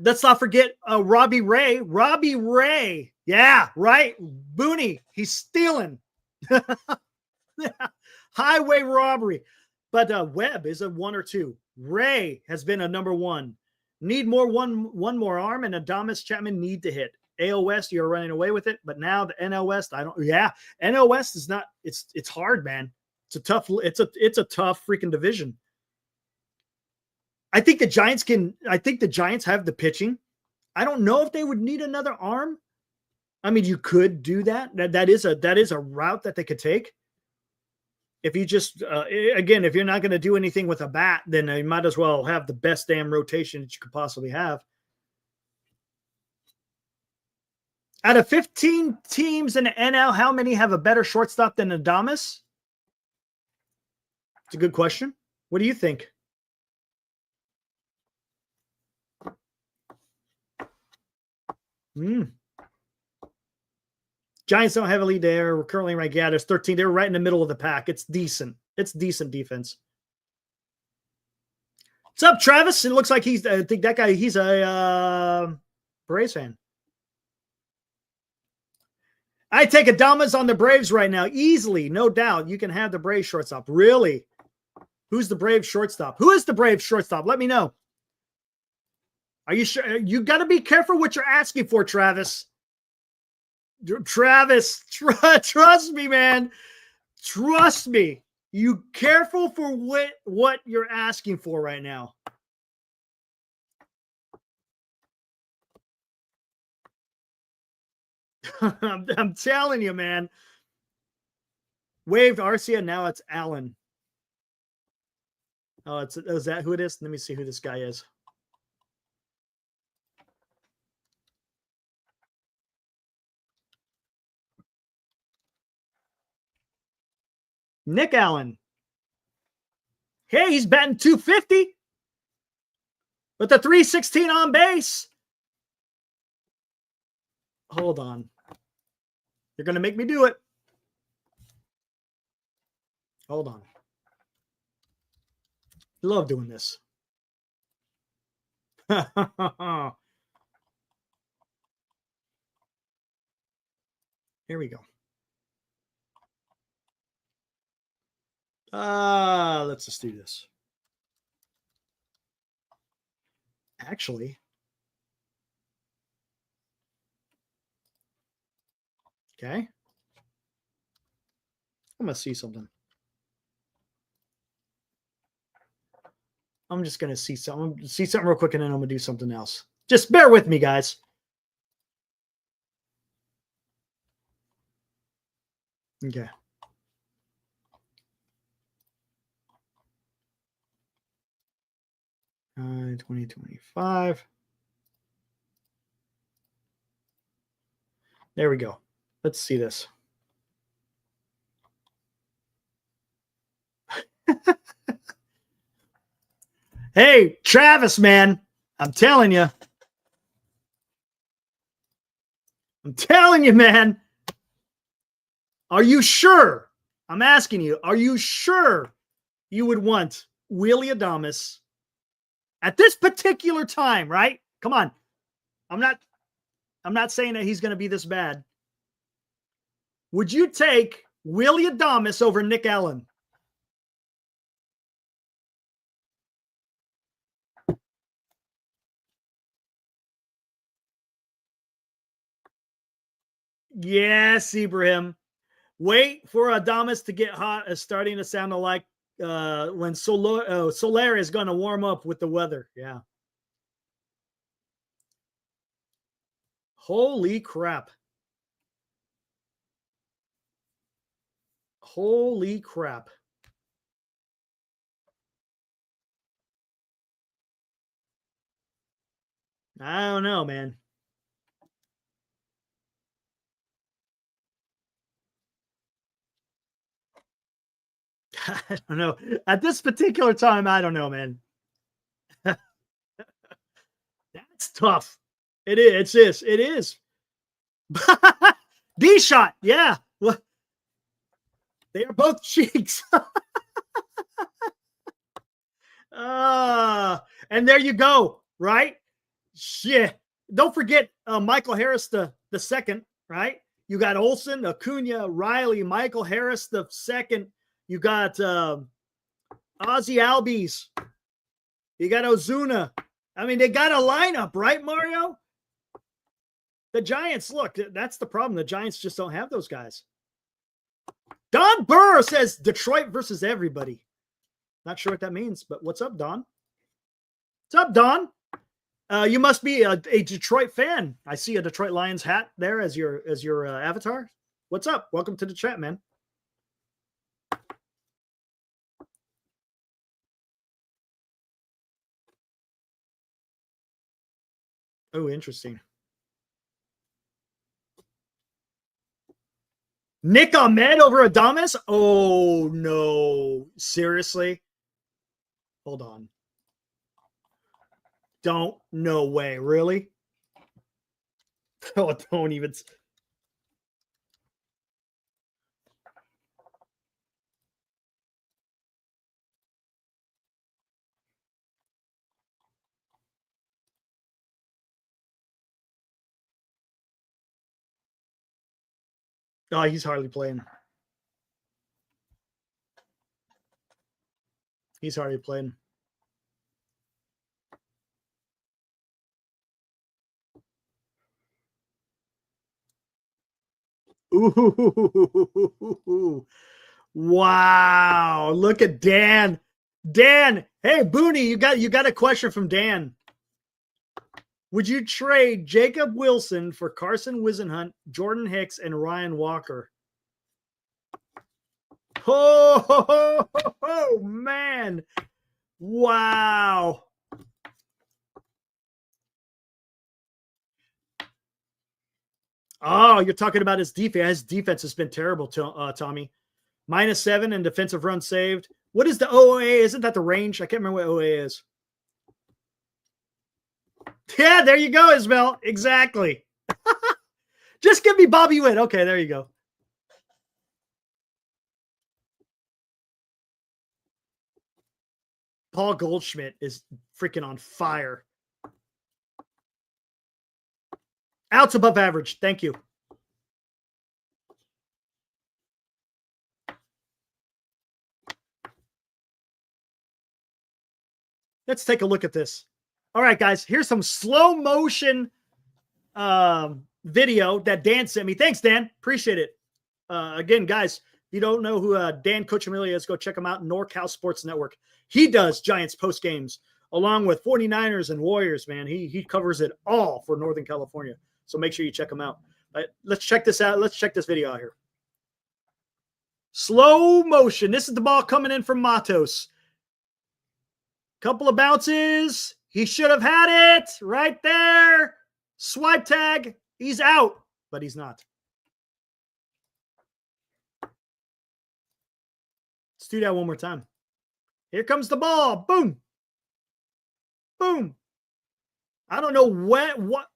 Let's not forget Robbie Ray. Robbie Ray. Yeah, right. Booney. He's stealing. Highway robbery. But Webb is a 1 or 2. Ray has been a number 1. Need one more arm, and Adames Chapman need to hit. AL West, you're running away with it, but now the NL West, NL West is not. It's hard, man. It's a tough freaking division. I think the Giants have the pitching. I don't know if they would need another arm. I mean, you could do that. That is a route that they could take. If you just again, if you're not going to do anything with a bat, then you might as well have the best damn rotation that you could possibly have. Out of 15 teams in the NL, how many have a better shortstop than Adames? It's a good question. What do you think? Giants don't have a lead there. We're currently ranked. Yeah, there's 13. They're right in the middle of the pack. It's decent. It's decent defense. What's up, Travis? It looks like I think that guy, he's a Braves fan. I take Adames on the Braves right now. Easily, no doubt. You can have the Braves shortstop. Really? Who's the Braves shortstop? Who is the Braves shortstop? Let me know. Are you sure? You got to be careful what you're asking for, Travis. Travis, trust me, man. Trust me. You careful for what you're asking for right now. I'm telling you, man. Waved Arcia. Now it's Allen. Oh, is that who it is? Let me see who this guy is. Nick Allen. Hey, he's batting 250 with the 316 on base. Hold on. You're going to make me do it. Hold on. Love doing this. Here we go. Let's just do this. Actually, okay. I'm going to see something. I'm just going to see something real quick, and then I'm going to do something else. Just bear with me, guys. Okay. 2025. There we go. Let's see this. Hey, Travis, man. I'm telling you. Man. Are you sure? I'm asking you, are you sure you would want Willy Adames at this particular time, right? Come on. I'm not saying that he's going to be this bad. Would you take Willy Adames over Nick Allen? Yes, Ibrahim. Wait for Adames to get hot. It's starting to sound like when Soler is going to warm up with the weather. Yeah. Holy crap. Holy crap. I don't know, man. I don't know. At this particular time, I don't know, man. That's tough. It is. It is. D-shot. Yeah. Well, they are both cheeks. And there you go. Right? Shit. Don't forget Michael Harris the second, right? You got Olsen, Acuna, Riley, Michael Harris the second. You got Ozzy Albies. You got Ozuna. I mean, they got a lineup, right, Mario? The Giants, look, that's the problem. The Giants just don't have those guys. Don Burr says Detroit versus everybody. Not sure what that means, but what's up, Don? What's up, Don? You must be a Detroit fan. I see a Detroit Lions hat there as your avatar. What's up? Welcome to the chat, man. Oh, interesting. Nick Ahmed over Adames? Oh, no. Seriously? Hold on. No way. Really? Oh, don't even. Oh, he's hardly playing. He's hardly playing. Ooh. Wow. Look at Dan. Dan, hey, Booney, you got a question from Dan. Would you trade Jacob Wilson for Carson Wisenhunt, Jordan Hicks, and Ryan Walker? Oh, man. Wow. Oh, you're talking about his defense. His defense has been terrible, Tommy. -7 and defensive run saved. What is the OA? Isn't that the range? I can't remember what OA is. Yeah, there you go, Ismail. Exactly. Just give me Bobby Witt. Okay, there you go. Paul Goldschmidt is freaking on fire. Outs above average. Thank you. Let's take a look at this. All right, guys, here's some slow motion video that Dan sent me. Thanks, Dan. Appreciate it. Again, guys, if you don't know who Dan Cochimilli is, go check him out. NorCal Sports Network. He does Giants post games along with 49ers and Warriors, man. He covers it all for Northern California. So make sure you check him out. Let's check this out. Let's check this video out here. Slow motion. This is the ball coming in from Matos. Couple of bounces. He should have had it right there. Swipe tag. He's out, but he's not. Let's do that one more time. Here comes the ball. Boom. Boom. I don't know what. What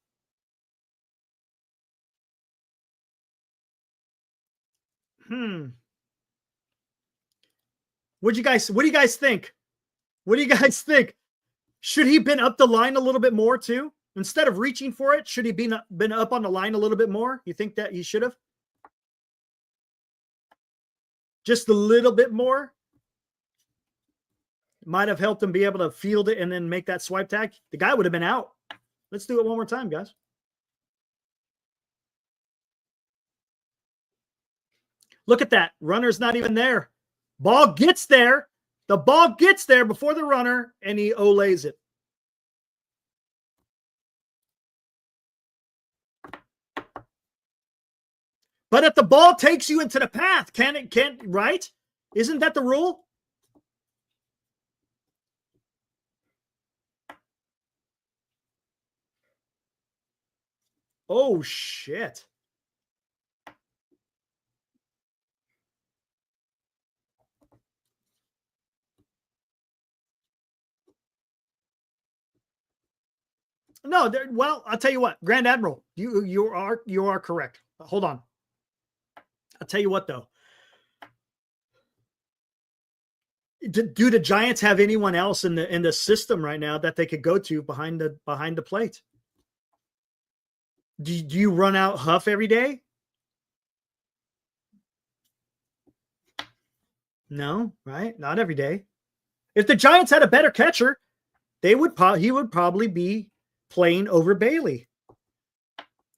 do you guys think? What do you guys think? Should he have been up the line a little bit more too? Instead of reaching for it, should he been up on the line a little bit more? You think that he should have? Just a little bit more? Might have helped him be able to field it and then make that swipe tag. The guy would have been out. Let's do it one more time, guys. Look at that. Runner's not even there. Ball gets there. The ball gets there before the runner, and he olays it. But if the ball takes you into the path, can't, right? Isn't that the rule? Oh, shit. No, well, I'll tell you what, Grand Admiral, you are correct. Hold on. I'll tell you what, though. Do the Giants have anyone else in the system right now that they could go to behind the plate? Do you run out Huff every day? No, right? Not every day. If the Giants had a better catcher, he would probably be playing over Bailey.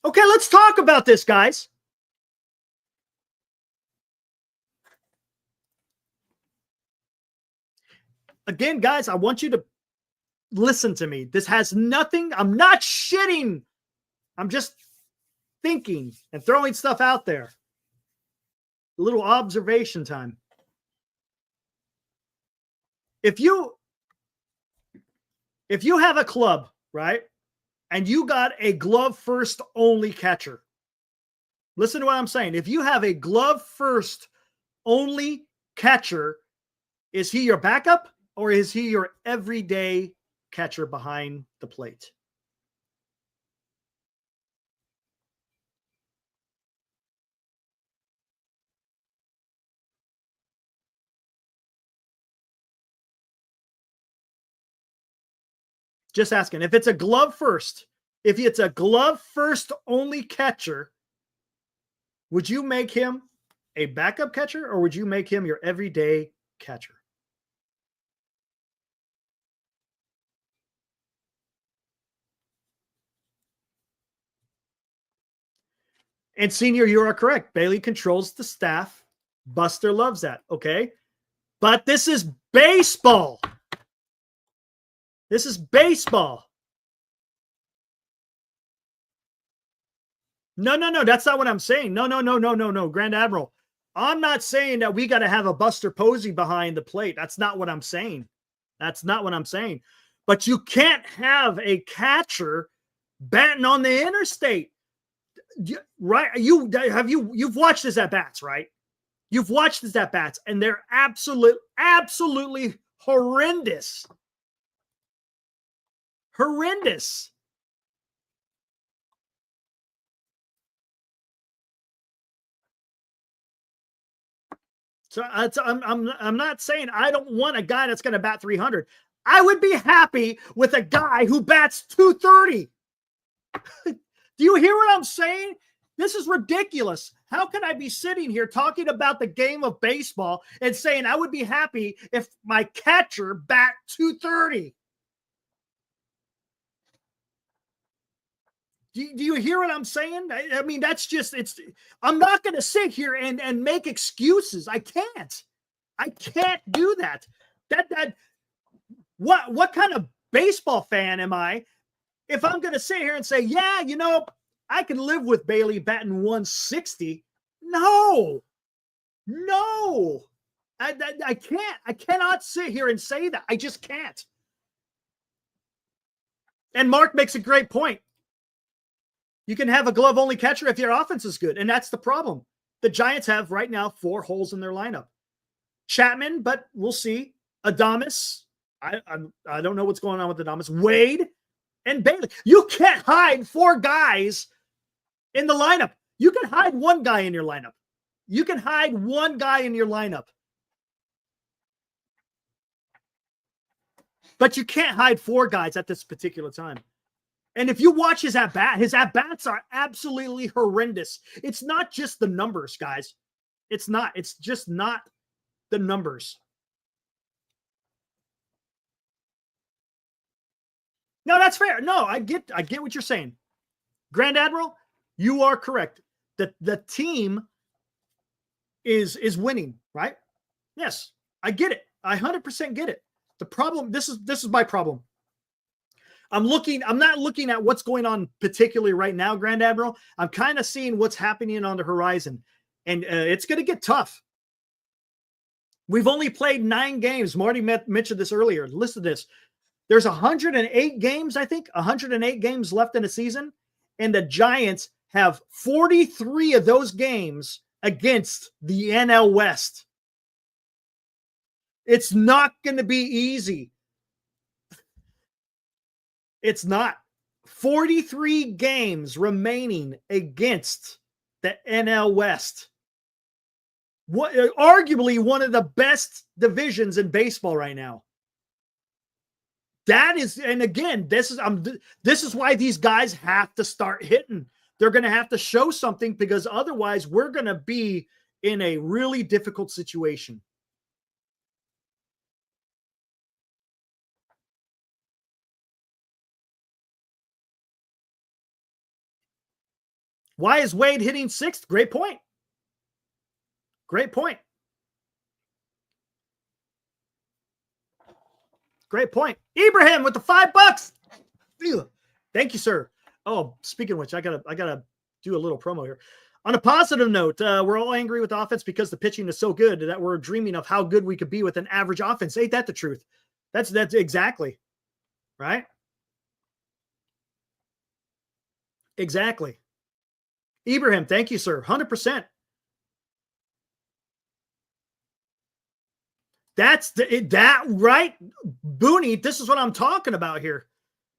Okay, let's talk about this, guys. Again, guys, I want you to listen to me. This has nothing. I'm not shitting. I'm just thinking and throwing stuff out there. A little observation time. If you have a club, right, and you got a glove first only catcher, listen to what I'm saying. If you have a glove first only catcher, is he your backup or is he your everyday catcher behind the plate? Just asking. If it's a glove first only catcher, would you make him a backup catcher or would you make him your everyday catcher? And Senior, you are correct. Bailey controls the staff. Buster loves that. Okay. But this is baseball. This is baseball. No. That's not what I'm saying. No. Grand Admiral. I'm not saying that we got to have a Buster Posey behind the plate. That's not what I'm saying. But you can't have a catcher batting on the interstate. Right? You've watched his at bats, right? You've watched his at bats, and they're absolutely horrendous. Horrendous. So I'm not saying I don't want a guy that's going to bat 300. I would be happy with a guy who bats 230. Do you hear what I'm saying? This is ridiculous. How can I be sitting here talking about the game of baseball and saying I would be happy if my catcher bat 230? Do you hear what I'm saying? I mean, that's just, I'm not going to sit here and make excuses. I can't do that. What kind of baseball fan am I if I'm going to sit here and say, yeah, I can live with Bailey batting 160? No, I can't. I cannot sit here and say that. I just can't. And Mark makes a great point. You can have a glove only catcher if your offense is good. And that's the problem. The Giants have right now 4 holes in their lineup. Chapman, but we'll see. Adames. I don't know what's going on with Adames. Wade and Bailey. You can't hide 4 guys in the lineup. You can hide 1 guy in your lineup. But you can't hide 4 guys at this particular time. And if you watch his at-bats are absolutely horrendous. It's not just the numbers, guys. It's not. It's just not the numbers. No, that's fair. No, I get what you're saying. Grand Admiral, you are correct. The team is winning, right? Yes, I get it. I 100% get it. The problem, this is my problem. I'm not looking at what's going on particularly right now, Grand Admiral. I'm kind of seeing what's happening on the horizon, and it's going to get tough. We've only played 9 games. Marty mentioned this earlier. Listen to this. There's 108 games, I think, 108 games left in a season, and the Giants have 43 of those games against the NL West. It's not going to be easy. It's not. 43 games remaining against the NL West. Arguably one of the best divisions in baseball right now. That is, and again, this is why these guys have to start hitting. They're going to have to show something, because otherwise we're going to be in a really difficult situation. Why is Wade hitting sixth? Great point. Great point. Great point. Ibrahim with the $5. Thank you, sir. Oh, speaking of which, I gotta do a little promo here. On a positive note, we're all angry with the offense because the pitching is so good that we're dreaming of how good we could be with an average offense. Ain't that the truth? That's exactly right. Exactly. Ibrahim, thank you, sir. 100%. That's that right, Booney. This is what I'm talking about here,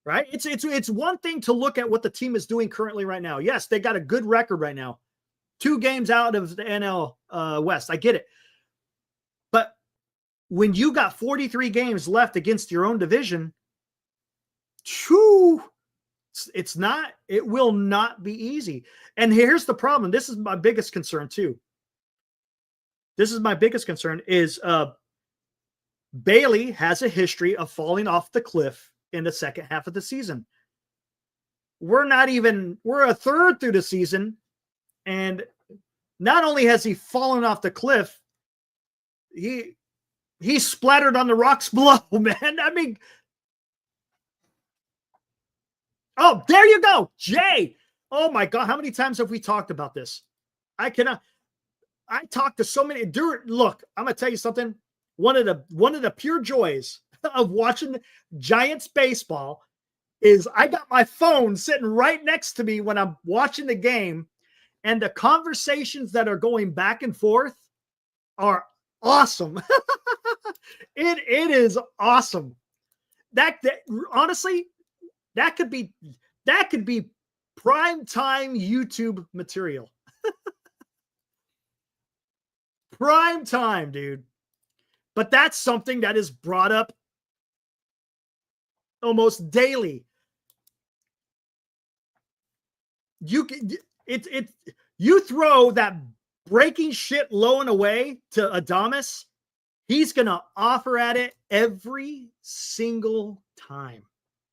right? It's one thing to look at what the team is doing currently right now. Yes, they got a good record right now, 2 games out of the NL West. I get it, but when you got 43 games left against your own division, whew, it's not. It will not be easy. And here's the problem. This is my biggest concern too. This is my biggest concern is Bailey has a history of falling off the cliff in the second half of the season. We're a third through the season, and not only has he fallen off the cliff, he splattered on the rocks below, man. I mean, oh, there you go, Jay. Oh my God, how many times have we talked about this? I talked to so many. Look, I'm gonna tell you something. One of the pure joys of watching Giants baseball is I got my phone sitting right next to me when I'm watching the game, and the conversations that are going back and forth are awesome. It is awesome. That honestly, that could be prime time YouTube material. Prime time, dude. But that's something that is brought up almost daily. You throw that breaking shit low and away to Adames, he's gonna offer at it every single time.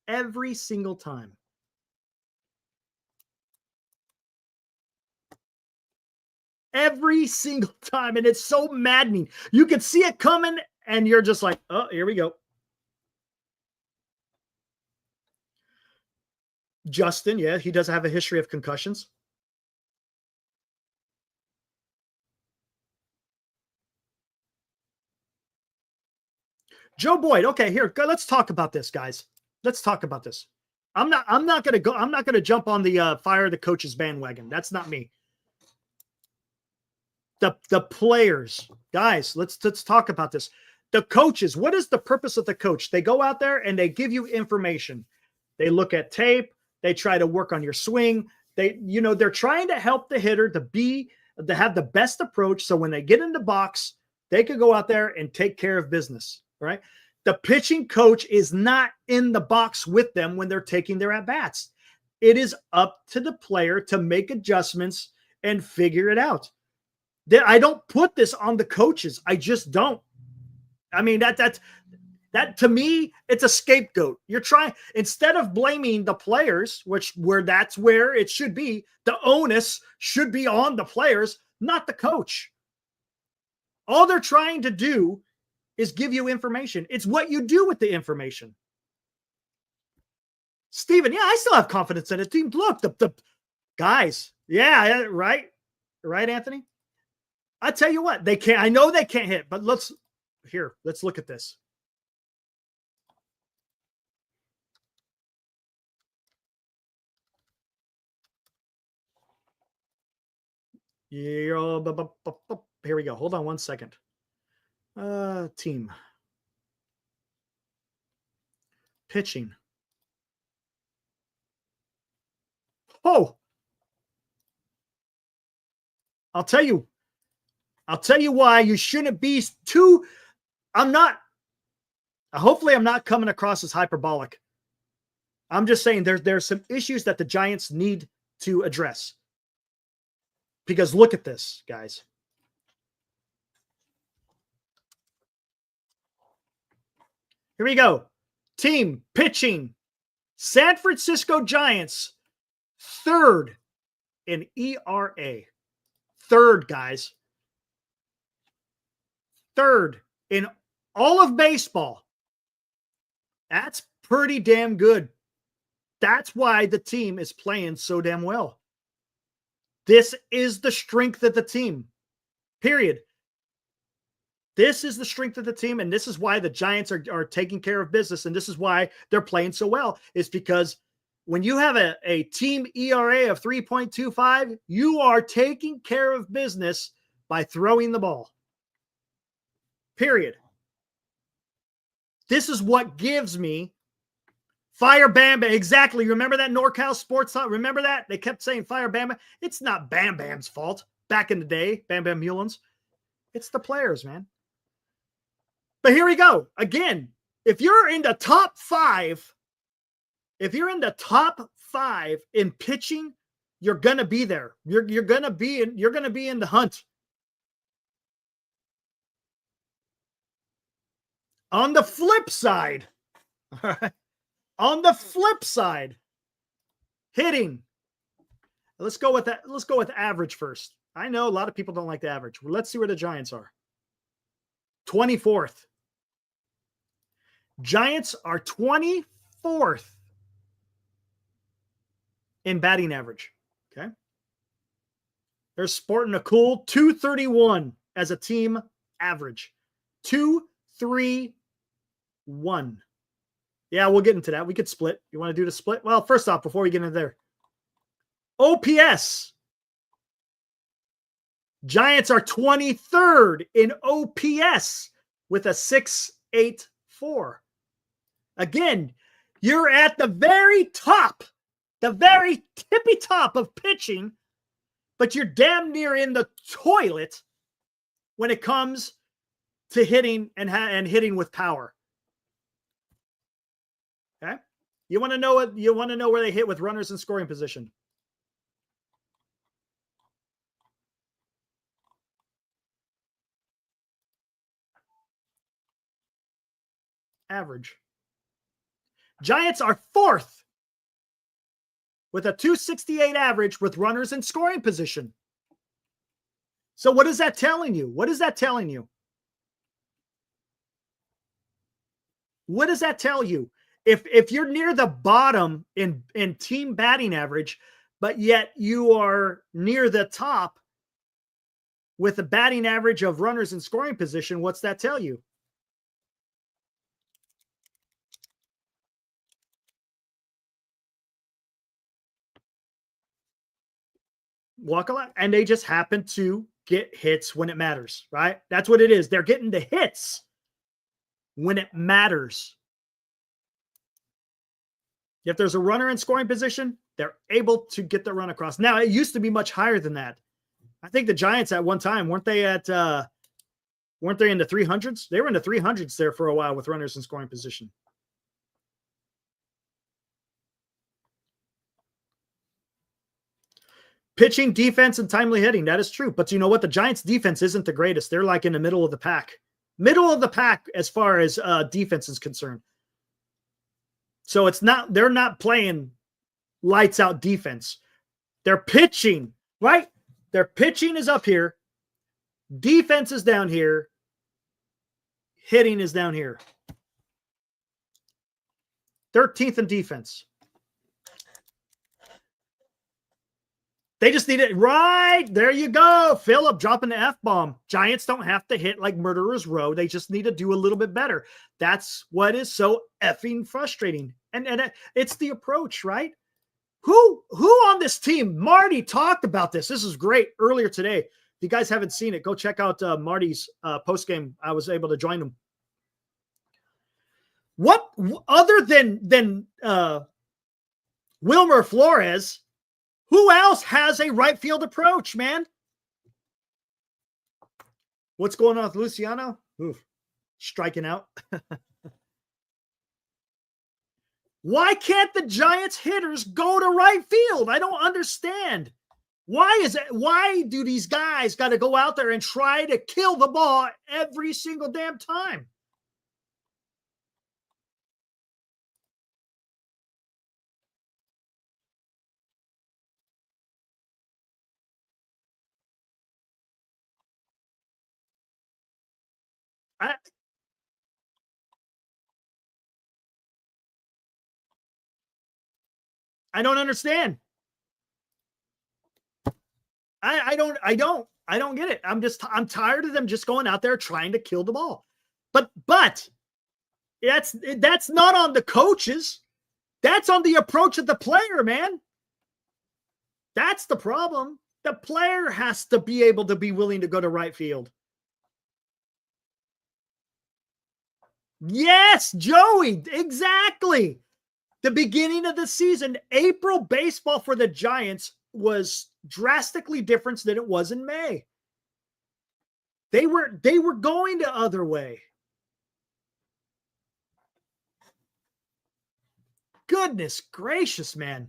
Every single time. Every single time. And it's so maddening. You can see it coming and you're just like, oh, here we go. Justin, yeah, he does have a history of concussions. Joe Boyd. Okay, here, let's talk about this, guys. Let's talk about this. I'm not going to jump on the fire the coaches bandwagon. That's not me. The players, guys, let's talk about this. The coaches, what is the purpose of the coach? They go out there and they give you information. They look at tape. They try to work on your swing. They're trying to help the hitter to have the best approach. So when they get in the box, they can go out there and take care of business, right? The pitching coach is not in the box with them when they're taking their at-bats. It is up to the player to make adjustments and figure it out. I don't put this on the coaches. I just don't. I mean, that to me, it's a scapegoat. You're trying, instead of blaming the players, that's where it should be. The onus should be on the players, not the coach. All they're trying to do is give you information. It's what you do with the information. Steven, yeah, I still have confidence in it. Team, look, the guys. Yeah, right. Right, Anthony? I tell you what, they can't. I know they can't hit, but let's look at this. Here we go. Hold on one second. Team. Pitching. Oh, I'll tell you why you shouldn't be too. Hopefully I'm not coming across as hyperbolic. I'm just saying there's some issues that the Giants need to address. Because look at this, guys. Here we go. Team pitching. San Francisco Giants, third in ERA. Third, guys. Third in all of baseball. That's pretty damn good. That's why the team is playing so damn well. This is the strength of the team. Period. This is the strength of the team, and this is why the Giants are taking care of business, and this is why they're playing so well. Is because when you have a team ERA of 3.25, you are taking care of business by throwing the ball. Period. This is what gives me Fire Bam Bam. Exactly. Remember that NorCal Sports Talk? Remember that? They kept saying Fire Bam Bam. It's not Bam Bam's fault. Back in the day, Bam Bam Hewlins. It's the players, man. But here we go. Again, if you're in the top 5, in pitching, you're gonna be there. You're gonna be in the hunt. On the flip side, all right. On the flip side, hitting. Let's go with that. Let's go with average first. I know a lot of people don't like the average. Well, let's see where the Giants are. 24th. Giants are 24th in batting average. Okay. They're sporting a cool 231 as a team average. 231. Yeah, we'll get into that. We could split. You want to do the split? Well, first off, before we get into there, OPS. Giants are 23rd in OPS with a 6.84. Again, you're at the very top, the very tippy top of pitching, but you're damn near in the toilet when it comes to hitting and hitting with power. Okay? You want to know what you want to know where they hit with runners in scoring position. Average. Giants are 4th with a 268 average with runners in scoring position. So what is that telling you? What is that telling you? What does that tell you? If you're near the bottom in team batting average, but yet you are near the top with a batting average of runners in scoring position, what's that tell you? Walk a lot, and they just happen to get hits when it matters, right? That's what it is. They're getting the hits when it matters. If there's a runner in scoring position, they're able to get the run across. Now, it used to be much higher than that. I think the Giants at one time, weren't they in the 300s? They were in the 300s there for a while with runners in scoring position. Pitching, defense, and timely hitting. That is true. But you know what? The Giants' defense isn't the greatest. They're like in the middle of the pack. Middle of the pack as far as defense is concerned. So they're not playing lights out defense. They're pitching, right? Their pitching is up here. Defense is down here. Hitting is down here. 13th in defense. They just need it right. There you go. Philip dropping the F-bomb. Giants don't have to hit like Murderer's Row. They just need to do a little bit better. That's what is so effing frustrating. And it's the approach, right? Who on this team? Marty talked about this. This is great earlier today. If you guys haven't seen it, go check out Marty's postgame. I was able to join him. What other than Wilmer Flores? Who else has a right field approach, man? What's going on with Luciano? Oof, striking out. Why can't the Giants hitters go to right field? I don't understand. Why do these guys got to go out there and try to kill the ball every single damn time? I don't understand. I don't get it. I'm tired of them just going out there trying to kill the ball. But that's not on the coaches. That's on the approach of the player, man. That's the problem. The player has to be able to be willing to go to right field. Yes, Joey, exactly. The beginning of the season, April baseball for the Giants was drastically different than it was in May. They were going the other way. Goodness gracious, man.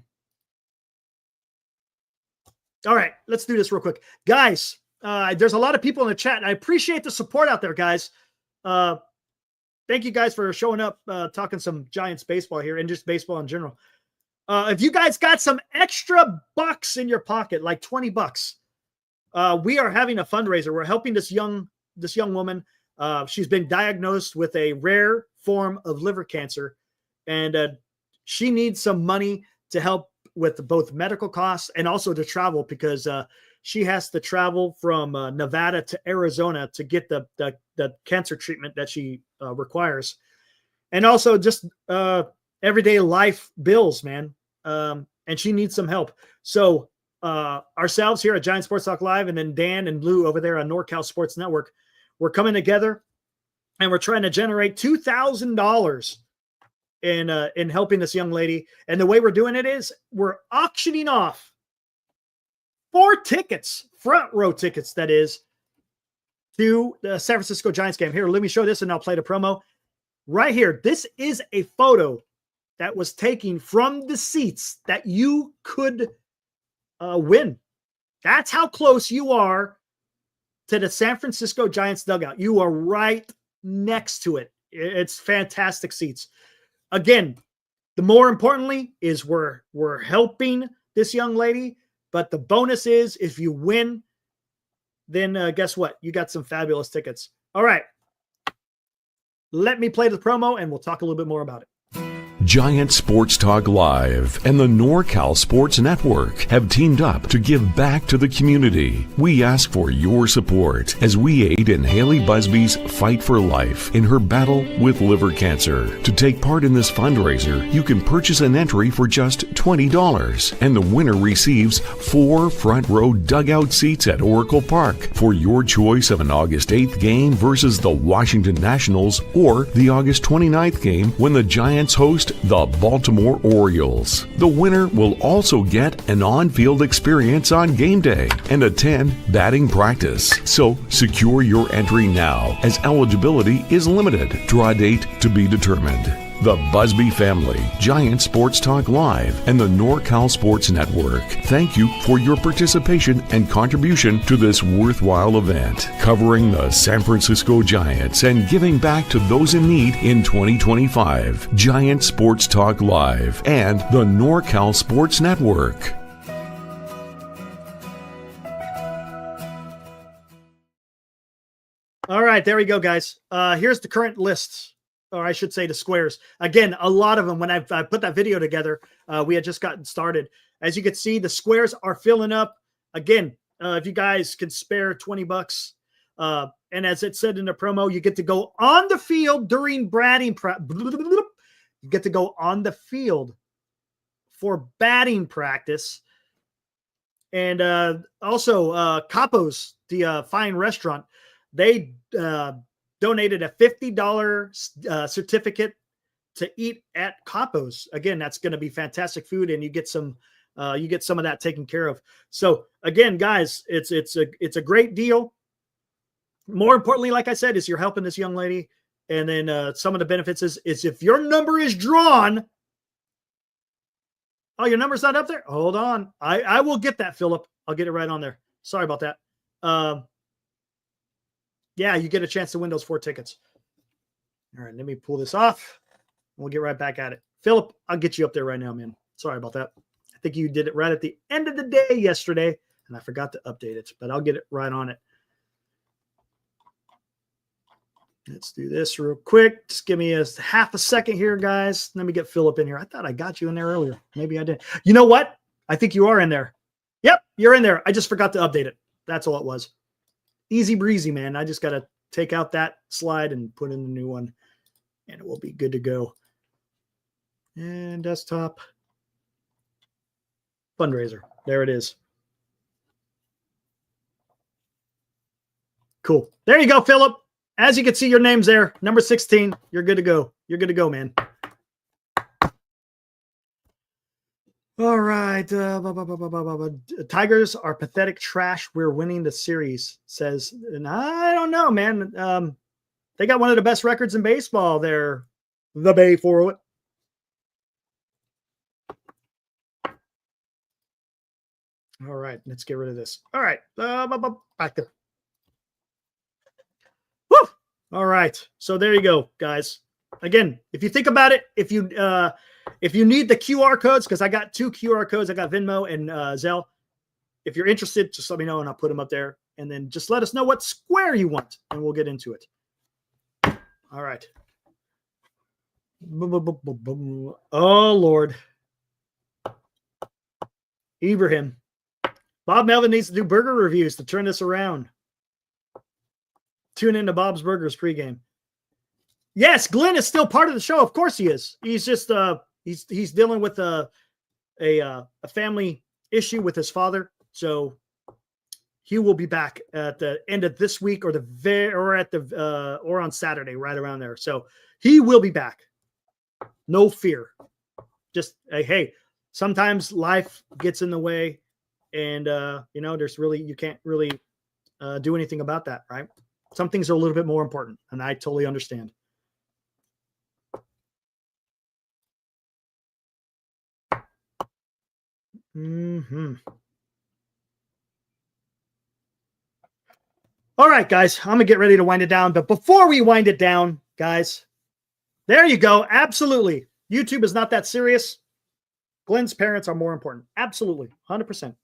All right, let's do this real quick. Guys, there's a lot of people in the chat, and I appreciate the support out there, guys. Thank you guys for showing up, talking some Giants baseball here and just baseball in general. If you guys got some extra bucks in your pocket, like $20, we are having a fundraiser. We're helping this young woman. She's been diagnosed with a rare form of liver cancer, and she needs some money to help with both medical costs and also to travel, because she has to travel from Nevada to Arizona to get the cancer treatment that she requires. And also just everyday life bills, man. And she needs some help. So ourselves here at Giant Sports Talk Live, and then Dan and Lou over there on NorCal Sports Network, we're coming together and we're trying to generate $2,000 in helping this young lady. And the way we're doing it is we're auctioning off 4 tickets, front row tickets, that is, to the San Francisco Giants game. Here, let me show this and I'll play the promo right here. This is a photo that was taken from the seats that you could win. That's how close you are to the San Francisco Giants dugout. You are right next to it. It's fantastic seats. Again, the more importantly is we're helping this young lady, but the bonus is if you win, then guess what? You got some fabulous tickets. All right. Let me play the promo and we'll talk a little bit more about it. Giant Sports Talk Live and the NorCal Sports Network have teamed up to give back to the community. We ask for your support as we aid in Haley Busby's fight for life in her battle with liver cancer. To take part in this fundraiser, you can purchase an entry for just $20, and the winner receives 4 front row dugout seats at Oracle Park for your choice of an August 8th game versus the Washington Nationals, or the August 29th game when the Giants host the Baltimore Orioles. The winner will also get an on-field experience on game day and attend batting practice. So secure your entry now, as eligibility is limited. Draw date to be determined. The Busby family, Giant Sports Talk Live, and the NorCal Sports Network thank you for your participation and contribution to this worthwhile event, covering the San Francisco Giants and giving back to those in need in 2025. Giant Sports Talk Live and the NorCal Sports Network. All right, there we go, guys. Here's the current lists. Or I should say the squares. Again, a lot of them, when I put that video together, we had just gotten started. As you can see, the squares are filling up. Again, if you guys can spare $20, and as it said in the promo, you get to go on the field during batting You get to go on the field for batting practice. And also, Capos, the fine restaurant, they donated a $50 certificate to eat at Capos. Again, that's going to be fantastic food, and you get some of that taken care of. So again, guys, it's a great deal. More importantly, like I said, is you're helping this young lady, and then some of the benefits is if your number is drawn. Oh, your number's not up there? Hold on, I will get that, Philip. I'll get it right on there. Sorry about that. Yeah, you get a chance to win those 4 tickets. All right, let me pull this off. We'll get right back at it. Philip, I'll get you up there right now, man. Sorry about that. I think you did it right at the end of the day yesterday, and I forgot to update it, but I'll get it right on it. Let's do this real quick. Just give me a half a second here, guys. Let me get Philip in here. I thought I got you in there earlier. Maybe I did. You know what? I think you are in there. Yep, you're in there. I just forgot to update it. That's all it was. Easy breezy, man. I just got to take out that slide and put in the new one, and it will be good to go. And desktop. Fundraiser. There it is. Cool. There you go, Philip. As you can see, your name's there. Number 16. You're good to go. You're good to go, man. All right. Tigers are pathetic trash. We're winning the series, says. And I don't know, man. They got one of the best records in baseball there. The Bay Forward. All right. Let's get rid of this. All right. Back there. Woo! All right. So there you go, guys. Again, if you think about it, if you need the QR codes, because I got 2 QR codes, I got Venmo and Zelle. If you're interested, just let me know and I'll put them up there. And then just let us know what square you want, and we'll get into it. All right. Oh, Lord. Ibrahim. Bob Melvin needs to do burger reviews to turn this around. Tune into Bob's Burgers pregame. Yes, Glenn is still part of the show. Of course he is. He's just he's dealing with a family issue with his father. So he will be back at the end of this week or on Saturday, right around there. So he will be back. No fear. Just hey, sometimes life gets in the way, and you can't really do anything about that, right? Some things are a little bit more important, and I totally understand. All right, guys, I'm gonna get ready to wind it down. But before we wind it down, guys, there you go. Absolutely. YouTube is not that serious. Glenn's parents are more important. Absolutely. 100%.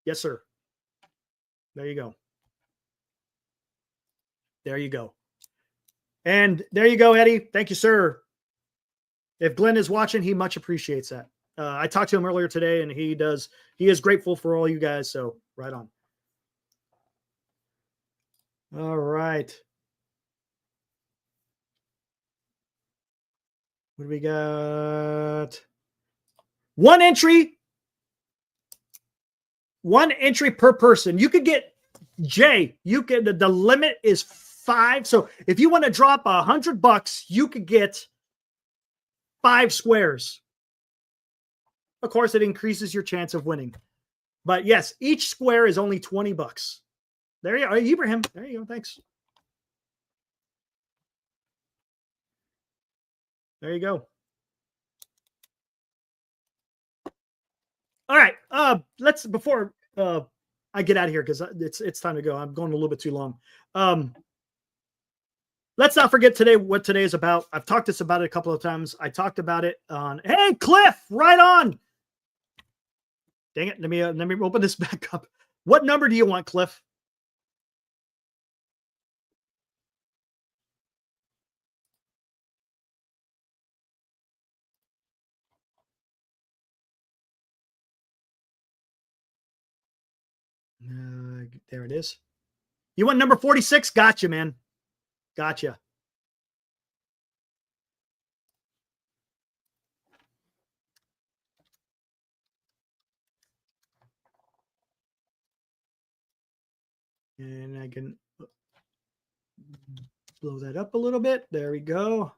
Yes, sir. There you go. There you go. And there you go, Eddie. Thank you, sir. If Glenn is watching, he much appreciates that. I talked to him earlier today, and he is grateful for all you guys. So right on. All right. What do we got? One entry per person. You could get Jay. The limit is 5. So if you want to drop $100, you could get 5 squares. Of course, it increases your chance of winning. But yes, each square is only $20. There you are, Ibrahim. There you go. Thanks. There you go. All right. Before I get out of here, because it's time to go. I'm going a little bit too long. Let's not forget what today is about. I've talked about it a couple of times. I talked about it on. Hey, Cliff, right on. Dang it. Let me open this back up. What number do you want, Cliff? There it is. You want number 46? Gotcha, man. Gotcha. And I can blow that up a little bit. There we go.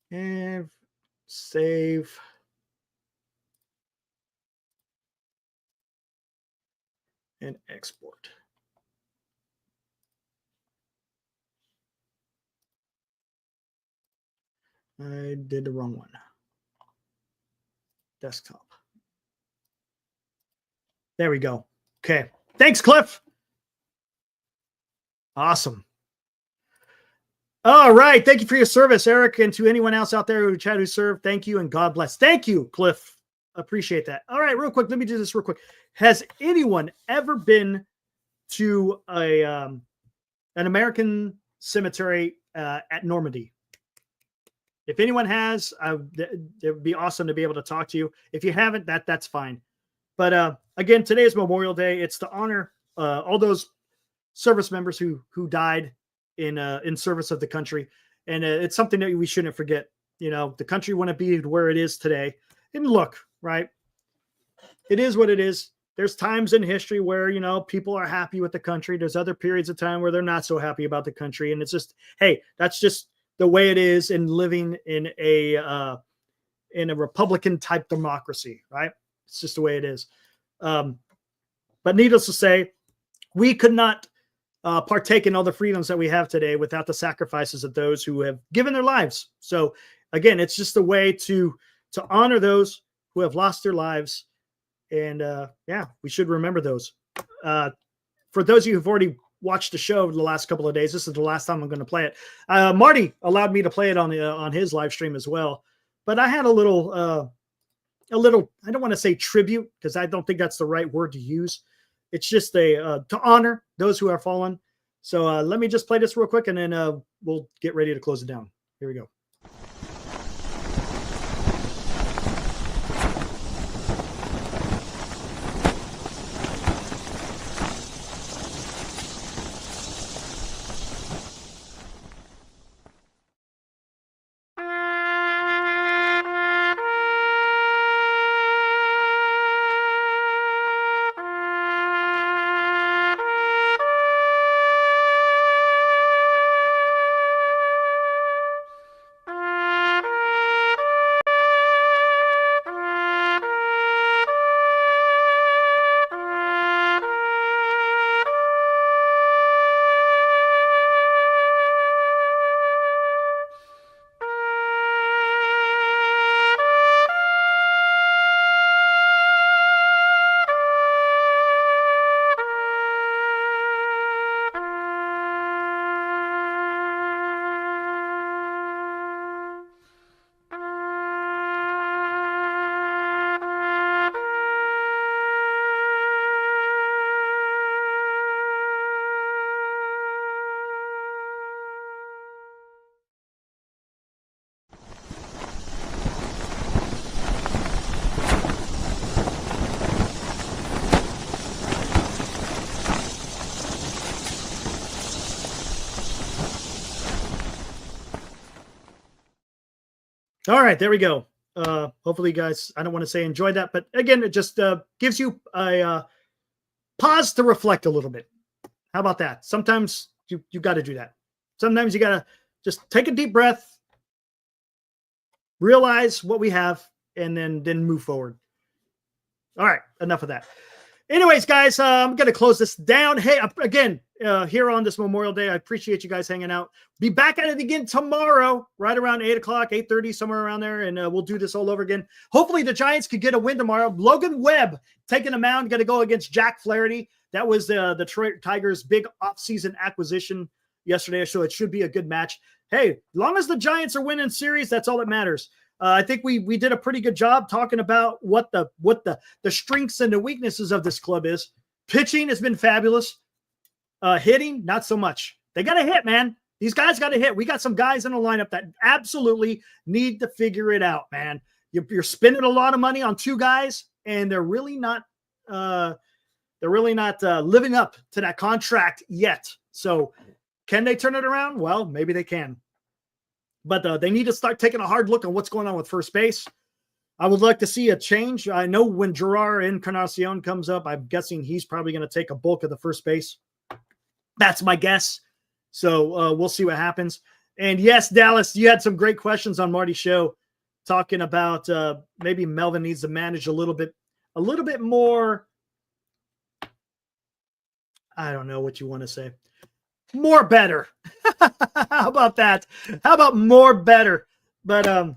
And save. And export. I did the wrong one. Desktop. There we go. Okay. Thanks, Cliff. Awesome. All right. Thank you for your service, Eric. And to anyone else out there who served, thank you and God bless. Thank you, Cliff. Appreciate that. All right, real quick. Let me do this real quick. Has anyone ever been to an American cemetery at Normandy. If anyone has, it would be awesome to be able to talk to you. If you haven't, that's fine. But again, today is Memorial Day. It's to honor all those service members who died in service of the country, and it's something that we shouldn't forget. The country wouldn't be where it is today. And look, right? It is what it is. There's times in history where people are happy with the country. There's other periods of time where they're not so happy about the country, and it's just, hey, that's just the way it is in living in a Republican type democracy, right? It's just the way it is. But needless to say, we could not partake in all the freedoms that we have today without the sacrifices of those who have given their lives. So again, it's just a way to honor those who have lost their lives. And we should remember those. For those of you who've already watched the show the last couple of days, this is the last time I'm going to play it. Marty allowed me to play it on his live stream as well. But I had a little, I don't want to say tribute, because I don't think that's the right word to use. It's just to honor those who are fallen. So let me just play this real quick, and then we'll get ready to close it down. Here we go. All right, there we go. Hopefully, you guys, I don't want to say enjoyed that, but again, it just gives you a pause to reflect a little bit. How about that? Sometimes you got to do that. Sometimes you got to just take a deep breath, realize what we have, and then move forward. All right, enough of that. Anyways, guys, I'm going to close this down. Hey, again, here on this Memorial Day, I appreciate you guys hanging out. Be back at it again tomorrow, right around 8 o'clock, 8:30, somewhere around there, and we'll do this all over again. Hopefully, the Giants could get a win tomorrow. Logan Webb taking a mound, going to go against Jack Flaherty. That was the Detroit Tigers' big offseason acquisition yesterday, so it should be a good match. Hey, as long as the Giants are winning series, that's all that matters. I think we did a pretty good job talking about what the strengths and the weaknesses of this club is. Pitching has been fabulous. Hitting, not so much. They got to hit, man. These guys got to hit. We got some guys in the lineup that absolutely need to figure it out, man. You're spending a lot of money on two guys, and they're really not living up to that contract yet. So can they turn it around? Well, maybe they can. But they need to start taking a hard look on what's going on with first base. I would like to see a change. I know when Gerard Encarnacion comes up, I'm guessing he's probably going to take a bulk of the first base. That's my guess. So we'll see what happens. And yes, Dallas, you had some great questions on Marty's show talking about maybe Melvin needs to manage a little bit more. I don't know what you want to say. More better. How about that? How about more better? But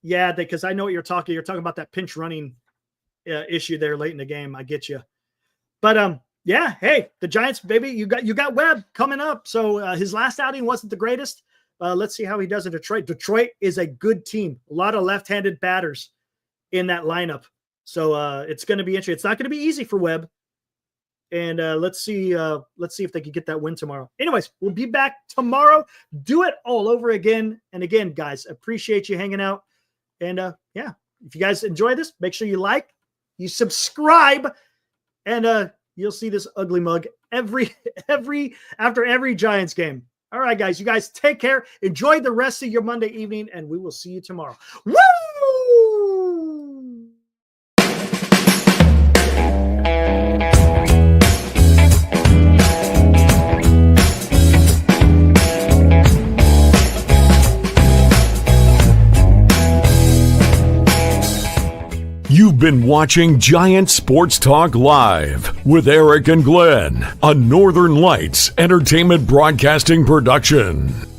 yeah, because I know what you're talking. You're talking about that pinch running issue there late in the game. I get you. But yeah, hey, the Giants, baby, you got Webb coming up. So his last outing wasn't the greatest. Let's see how he does in Detroit. Detroit is a good team. A lot of left-handed batters in that lineup. So it's going to be interesting. It's not going to be easy for Webb. And let's see if they can get that win tomorrow. Anyways, we'll be back tomorrow. Do it all over again. And again, guys, appreciate you hanging out. And yeah, if you guys enjoy this, make sure you like, you subscribe, and you'll see this ugly mug after every Giants game. All right, guys, you guys take care. Enjoy the rest of your Monday evening, and we will see you tomorrow. Woo! You've been watching Giant Sports Talk Live with Eric and Glenn, a Northern Lights Entertainment Broadcasting production.